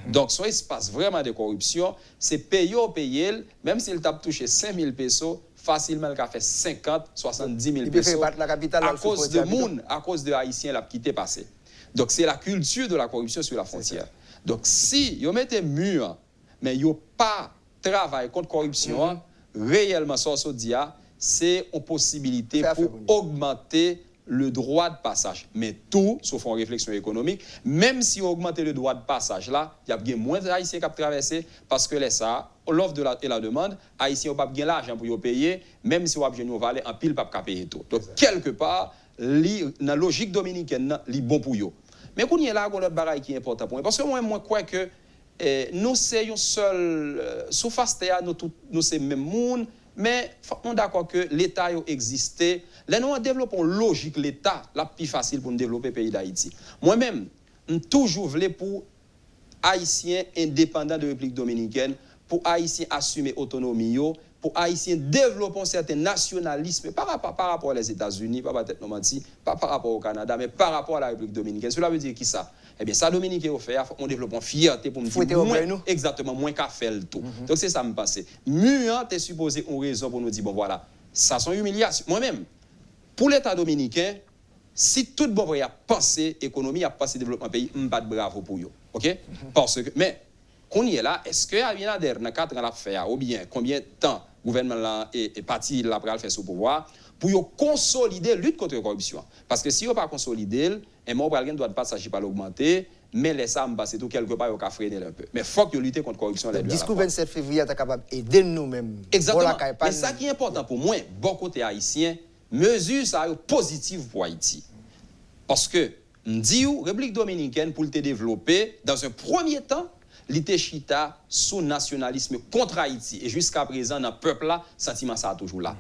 Donc, son espace vraiment de corruption, c'est payer ou payer, même s'il t'a touché 5 000 pesos, facilement, il a fait 50, 70 000 pesos à cause de monde, à cause de Haïtiens qui étaient passés. Donc, c'est la culture de la corruption sur la frontière. Donc, si vous mettez mur, mais vous n'avez pas travail contre la corruption, réellement, c'est une possibilité pour augmenter le droit de passage. Mais tout, sauf en réflexion économique, même si on augmente le droit de passage là, il y a moins d'Haïtiens qui traversent parce que l'offre et la demande, Haïtiens n'ont pas bien l'argent pour payer, même si on a besoin de valer en pile, pas payer tout. Donc, quelque part, dans la logique dominicaine, c'est bon pour eux. Mais quand il y a là, il y a un autre bagage qui est important pour moi. Parce que moi, je crois que nous sommes seuls, sous face nous sommes même monde. Mais on est d'accord que l'État existait. Là, nous développons logique l'État, la plus facile pour nous développer le pays d'Haïti. Moi-même, je toujours voulu pour Haïtiens indépendants de la République dominicaine, pour Haïtiens assumer l'autonomie, pour Haïtiens développer un certain nationalisme par rapport aux États-Unis, pas par rapport au Canada, mais par rapport à la République dominicaine. Cela veut dire qui ça? Eh bien, ça, Dominique, on développe une fierté pour nous dire exactement moins qu'à faire le tout. Donc, c'est ça, me passe. Mieux, tu es supposé une raison pour nous dire, bon, voilà, ça sont humiliations. Moi-même, pour l'État dominicain, si tout le monde a pensé économie, a pensé développement pays, je bats bravo pour eux. OK? Parce que, mais, qu'on y est là, est-ce que Abinader, dans 4 ans, l'a fait, ou bien combien de temps le gouvernement est parti, il a fait son pouvoir, pour consolider la lutte contre la corruption? Parce que si on n'a pas consolidé, et moi, quelqu'un doit pas s'agir pas l'augmenter, mais les ça c'est tout quelque part, il faut freiner un peu. Mais il faut que lutter contre la corruption. Le discours 27 février est capable d'aider nous-mêmes. Exactement. Mais ça qui est important pour moi, bon côté haïtien, mesure ça positive pour Haïti. Parce que, nous disons, République dominicaine, pour le développer, dans un premier temps, l'ité chita sous nationalisme contre Haïti. Et jusqu'à présent, dans le peuple là, sentiment ça toujours là.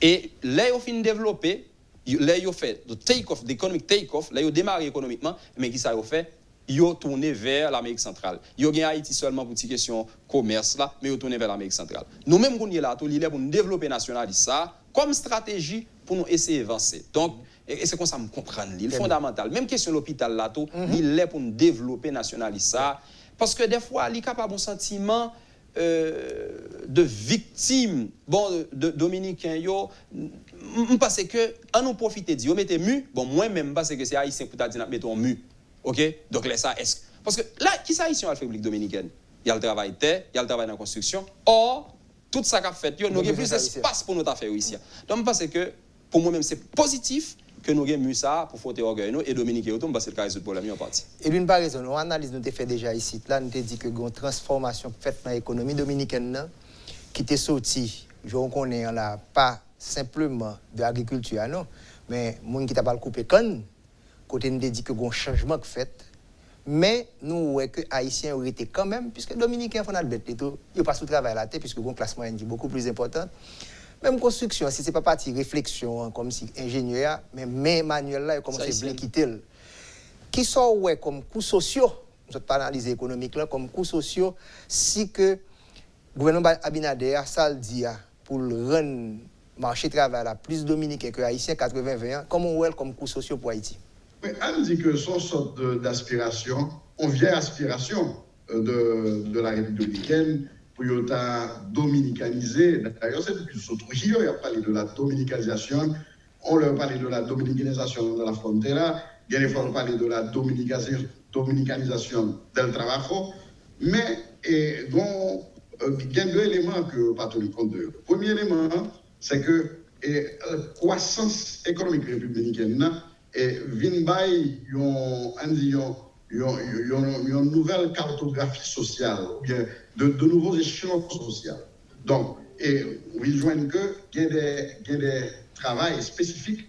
Et là, ils ont fini de développer. Là, ils ont fait le take-off, l'économique take-off, là, ils ont démarré économiquement, mais qui ça ils ont fait? Ils ont tourné vers l'Amérique centrale. Ils ont gagné Haïti seulement pour une question commerce, là, mais ils ont tourné vers l'Amérique centrale. Nous-mêmes, on est là, tout pour nous développer nationalisme, ça, comme stratégie pour nous essayer d'avancer. Donc, et c'est comme ça que nous comprenons. Il est fondamental. Même question de l'hôpital, là, tout, il est pour nous développer nationalisme, ça. Parce que des fois, il est capable d'un sentiment de victime de Dominicains. Je pense que, en nous profiter de mettez mu, bon, moi-même, parce que c'est haïtien pour dire mettons mu. OK? Donc, là, ça, est-ce. Parce que là, qui c'est haïtien à la République dominicaine? Il y a le travail terre, il y a le travail dans la construction. Or, tout ça qu'a fait, nous avons plus d'espace pour notre affaire ici. Donc, je pense que, pour moi-même, c'est positif que nous avons mis ça pour foutre orgueil et Dominique et Autom, parce que c'est le cas résoudre le problème en partie. Et d'une part raison, nous analyse nous avons fait déjà ici, là, nous avons dit que une transformation faite dans l'économie dominicaine qui était sortie, je reconnais là, pas simplement de l'agriculture, non, mais les gens qui t'a coupé canne, côté nous dit que un changement fait, mais nous voyons que les Haïtiens ont été quand même, puisque les Dominicains font la bête, ils ne passent pas au travail à la tête, puisque le classement est beaucoup plus important. Même construction, si ce n'est pas partie réflexion, comme si ingénieur, mais manuel là, il commence à bien quitter. Qui sont ouais, comme coûts sociaux, nous ne pas analyser économique là, comme coûts sociaux, si que le gouvernement Abinader, ça le dit, pour le rendre marché de travail là, plus dominicain que haïtien, 80-20, comment on voit comme coûts sociaux pour Haïti? Mais on dit que son sorte d'aspiration, une vieille aspiration de la République dominicaine pour dominicaniser. D'ailleurs, c'est depuis Trujillo, il a parlé de la dominicanisation. On leur parlait de la dominicanisation de la frontera. Il y a parlé de la dominicanisation del trabajo. Mais il y a 2 éléments que pas tenir compte de. Le premier élément, c'est que la croissance économique républicaine vient by une nouvelle cartographie sociale, ou bien de nouveaux échelons sociaux. Donc, il joignent qu'il y a des travaux spécifiques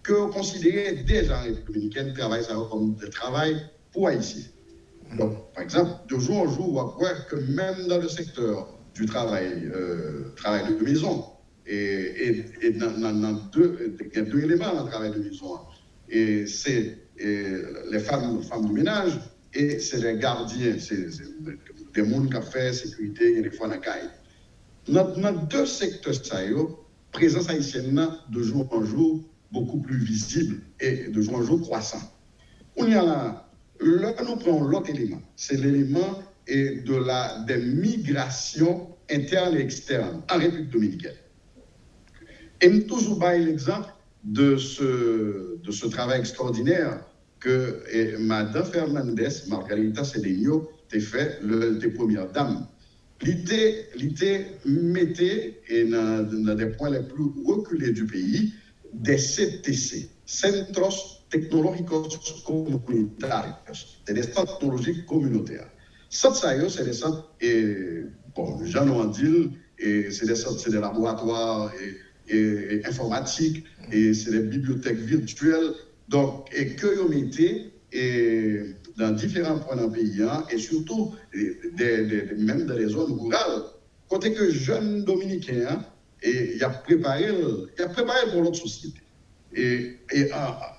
que vous considérez déjà en République dominicaine, travail ça comme des travail pour Haïti. Donc, par exemple, de jour en jour, on va voir que même dans le secteur du travail de maison, et dans 2 éléments dans le travail de maison, et c'est les femmes de ménage et c'est les gardiens, c'est des gens qui font sécurité et des fois dans la caille. Dans 2 secteurs, présence haïtienne de jour en jour beaucoup plus visible et de jour en jour croissant. On y a là, nous prenons l'autre élément, c'est l'élément des migrations internes et externes en République dominicaine. Et nous toujours donner l'exemple de ce travail extraordinaire que Mme Fernandez, Margarita Cedeño, a fait, les premières dames. L'idée mettait, dans des points les plus reculés du pays, des CTC, Centros Tecnológicos Comunitarios, c'est des centres technologiques communautaires. Ça, c'est des centres, Jean Noandil, c'est des laboratoires et informatiques, et c'est des bibliothèques virtuelles, donc, et que vous mettez dans différents points dans le pays, et surtout même dans les zones rurales, côté que jeunes dominicains, il a préparé pour l'autre société. Et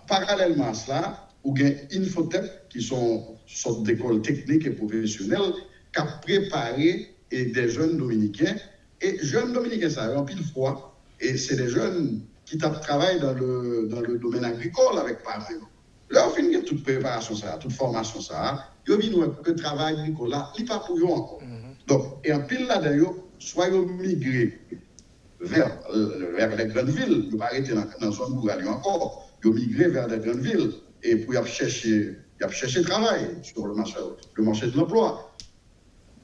parallèlement à cela, il y a Infotep, qui sont sortes d'écoles techniques et professionnelles, qui a préparé des jeunes dominicains. Et jeunes dominicains, ça a un pile fois, et c'est des jeunes qui travaillent dans le domaine agricole avec parents. Là, on finit toute préparation, toute formation, ils viennent que le travail agricole là, il n'est pas pour eux encore. Donc, et en pile là d'ailleurs, soit ils migrent vers les grandes villes, ils ne vont pas arrêter dans la zone rurale encore, ils migrent vers les grandes villes et pour y chercher travail sur le marché de l'emploi.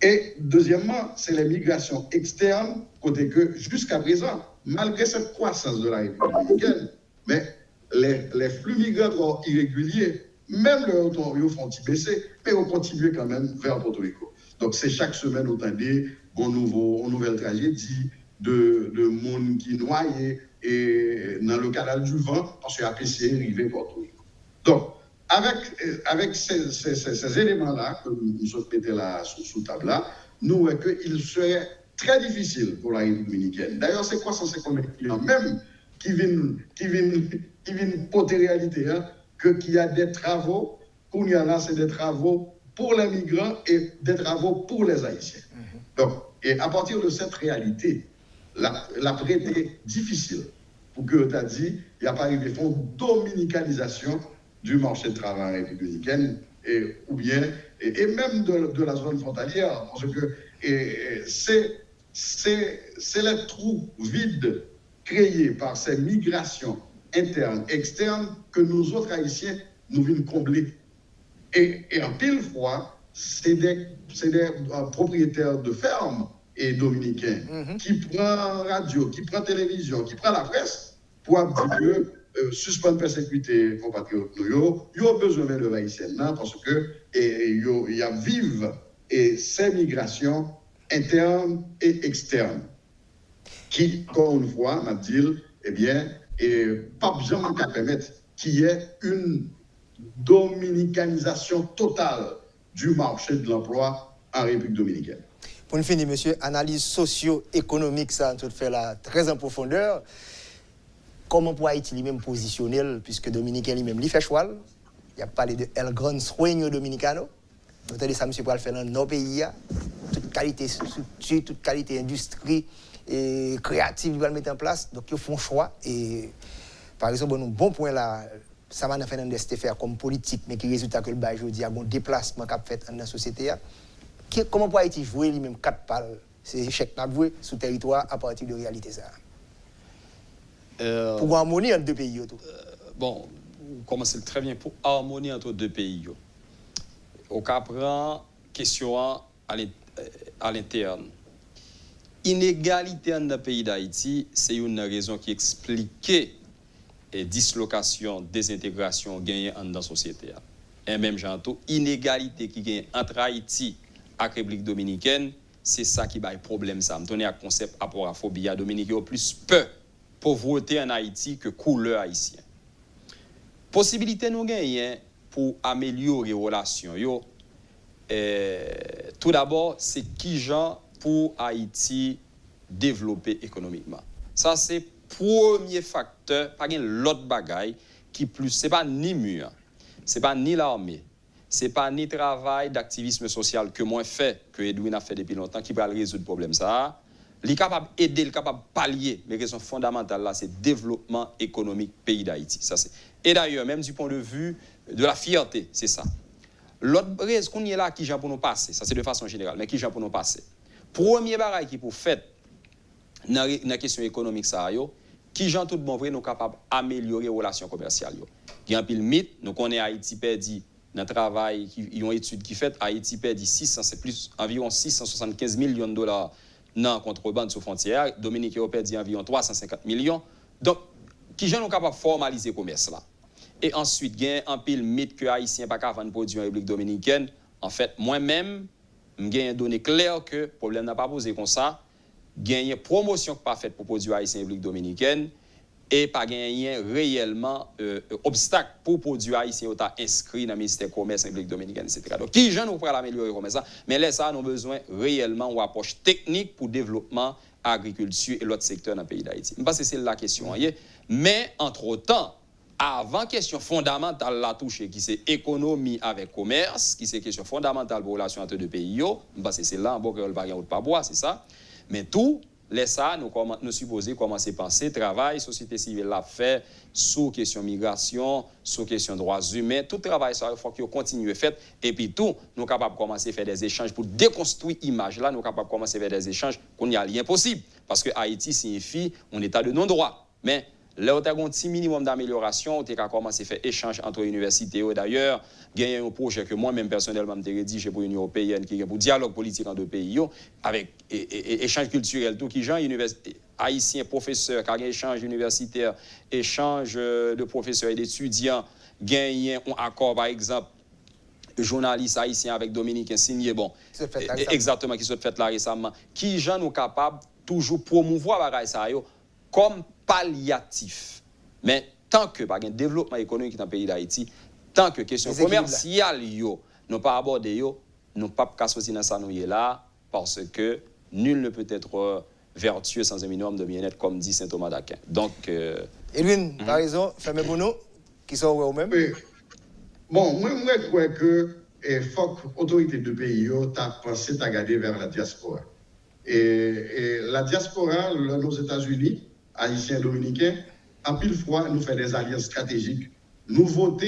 Et deuxièmement, c'est les migrations externes, côté que jusqu'à présent, malgré cette croissance de la République dominicaine, mais les flux migratoires irréguliers, même le temps ils font baisser, mais ils continuent quand même vers Porto Rico. Donc c'est chaque semaine autant de nouvelles tragédies de monde qui noyait et dans le canal du vent parce que APC est arrivé à Porto Rico. Donc avec ces éléments-là que nous mettons là sous table là, nous voyons qu'il serait très difficile pour la République dominicaine. D'ailleurs, c'est quoi 150 clients même qui viennent porter réalité, qu'il y a des travaux, qu'on y a là, c'est des travaux pour les migrants et des travaux pour les Haïtiens. Donc, et à partir de cette réalité, la prêter difficile pour que tu as dit, il n'y a pas eu de dominicanisation du marché de travail en République dominicaine et même de la zone frontalière, parce que c'est les trous vides créés par ces migrations internes, externes, que nous autres Haïtiens, nous venons combler. Et en pile fois, c'est des propriétaires de fermes et dominicains qui prennent radio, qui prennent télévision, qui prennent la presse pour dire que suspendre persécuter compatriotes, ils ont besoin de Haïtiens parce que il y a vivre et ces migrations internes et externes qui, encore une fois, m'a dit, pas besoin de permettre qu'il y ait une dominicanisation totale du marché de l'emploi en République dominicaine. Pour nous finir, monsieur, analyse socio-économique, ça, tout fait là, très en profondeur. Comment pour Haïti lui-même positionner, puisque Dominicain lui-même lui fait choix, il a parlé de El Gran Sueño Dominicano. Vous entendez ça, monsieur, pour le faire dans nos pays, toute qualité structure, toute qualité industrie et créative, ils vont le mettre en place. Donc, ils font choix. Et par exemple, un bon point là, ça va Fernandez te faire comme politique, mais qui résultat que le bail aujourd'hui a un déplacement qu'a fait dans la société. Comment peut Haïti jouer lui-même 4 balles, c'est échec n'a joué sous territoire à partir de réalité ça. Pour harmonie entre deux pays. Bon, vous commencez très bien pour harmonie entre deux pays. Au cas prend question à l'interne. Inégalité dans le pays d'Haïti, c'est une raison qui explique et dislocation, désintégration gagnée dans la société. Et même j'entends inégalité qui gagne entre Haïti et la République dominicaine, c'est ça qui va problème ça. Me à concept aporaphobie dominicain au plus peu pauvreté en Haïti que couleur haïtienne. Possibilité nous gagnons pour améliorer les relations yo. Tout d'abord, c'est qui gens pour Haïti développer économiquement. Ça c'est premier facteur, pas l'autre bagaille qui plus c'est pas ni mur, c'est pas ni l'armée, c'est pas ni travail d'activisme social que moi fait que Edwin a fait depuis longtemps qui va résoudre le problème ça. Il est capable d'aider, il est capable de pallier, mais la raison fondamentale là, c'est le développement économique pays d'Haïti. Ça c'est. Et d'ailleurs, même du point de vue de la fierté, c'est ça. L'autre raison qu'on y est là, qui j'en pour nous passer, ça c'est de façon générale, mais qui j'en pour nous passer. Premier barrage qui pour faire dans la question économique ça yo, qui j'en tout bon vrai nous capable d'améliorer les relations commerciales yo. Il y a un pile mythe, nous connaissons Haïti perdu dans le travail, il y a une étude qui fait Haïti perdu environ 675 millions de dollars dans contrebande sur frontière, Dominique a perdu environ 350 millions. Donc, qui j'en sont capable de formaliser le commerce là. Et ensuite, il y a un pile mythe que Haïtien pas capable de produire en République dominicaine. En fait, moi-même, j'ai une donnée claire que le problème n'a pas posé comme ça. Il y a une promotion pas faite pour produire Haïtien en République dominicaine et pas gagné réellement obstacle pour produire Haïtien inscrit dans le ministère du Commerce en République dominicaine, etc. Donc, qui j'en pour améliorer comme ça. Mais là, ça, nous avons besoin réellement d'une approche technique pour le développement agriculture et l'autre secteur dans le pays d'Haïti. Je pense que c'est la question. Mais, entre-temps, avant question fondamentale la toucher, qui c'est économie avec commerce, qui c'est question fondamentale pour la relation entre deux pays, je pense que c'est là, bon, que le variant pas bois, c'est ça. Mais tout, laisse ça, nous supposons commencer à penser, travail, société civile l'a fait, sous question migration, sous question droits humains, tout travail, ça, il faut qu'il continue à faire. Et puis tout, nous sommes capables de commencer à faire des échanges pour déconstruire l'image là, nous sommes capables de commencer à faire des échanges qu'on n'y a rien possible. Parce que Haïti signifie un état de non-droit. Mais là, on a un petit minimum d'amélioration, on a commencé à faire échange entre universités. D'ailleurs, il y a un projet que moi-même personnellement j'ai rédigé pour l'Union européenne, qui est pour dialogue politique entre deux pays, avec échange culturel, tout qui genre haïtiens, professeurs, qui ont échange universitaire, échange de professeurs et d'étudiants, gagné un accord par exemple, journaliste haïtien avec Dominique signé, bon, exactement, qui se fait là récemment, qui genre nous capables toujours promouvoir ça comme palliatif. Mais tant que pas un développement économique dans le pays d'Haïti, tant que question commerciale nous pas abordé nous pas associer dans ça nous là parce que nul ne peut être vertueux sans un minimum de bien-être comme dit saint Thomas d'Aquin. Donc Edwin, tu as raison, fermez pour nous qui sont au même. Oui. Bon, moi je crois que il faut que l'autorité de pays t'a pensé à garder vers la diaspora. Et la diaspora nos États-Unis Haïtiens dominicains, en pile fois, nous faisons des alliances stratégiques. Nous votons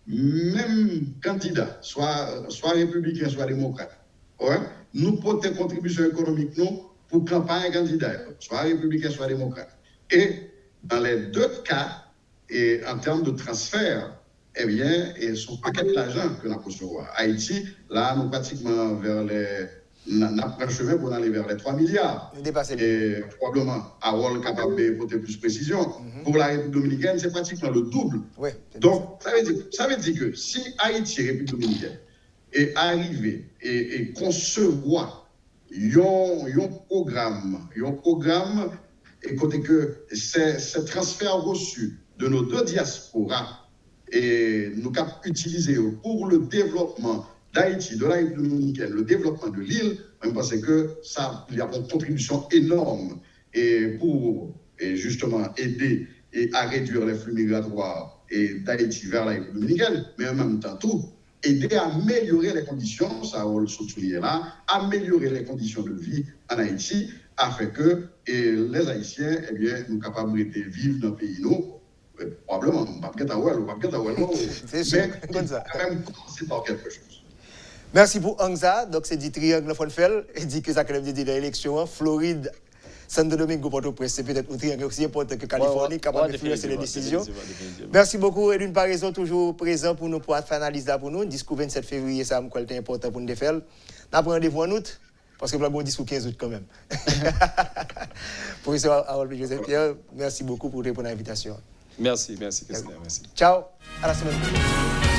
même candidats, soit républicains, soit démocrates. Ouais? Nous portons contribution économique nous, pour campagne candidat, soit républicain, soit démocrate. Et dans les deux cas, et en termes de transfert, eh bien, son paquet d'argent que nous avons recevoir. Haïti, là, nous pratiquement vers les. Nous avons pris un chemin pour aller vers les 3 milliards. Et probablement, Harold capable de porter plus de précision. Pour la République dominicaine, c'est pratiquement le double. Ouais, donc, ça veut dire que si Haïti et République dominicaine est arrivé et concevoir un programme, et côté que ces transferts reçus de nos deux diasporas, et nous avons utilisé pour le développement d'Haïti, de la République dominicaine, le développement de l'île, je pense que ça, il y a une contribution énorme et pour justement aider à réduire les flux migratoires d'Haïti vers la République dominicaine, mais en même temps tout, aider à améliorer les conditions, ça on le souligner là, améliorer les conditions de vie en Haïti, afin que les Haïtiens, eh bien, nous capables de vivre dans le pays nous, Probablement, pas non. C'est sûr, Mais comme ça. quand même commencer par quelque chose. Merci pour Angza. Donc, c'est dit triangle Fonfel. Il dit que ça, quand même, dit dans l'élection, Floride, Santo Domingo, Port-au-Prince, c'est peut-être un triangle aussi important que Californie, capable d'influencer les décisions. Merci beaucoup. Et d'une part raison, toujours présent pour nous, pour faire analyse là pour nous. Discours 27 février, ça me est important pour nous faire. Nous avons rendez-vous en août, parce que nous avons un discours 15 août quand même. Professeur Harold Joseph Pierre, merci beaucoup pour répondre à l'invitation. Merci, Christina. Merci. Ciao, à la semaine prochaine.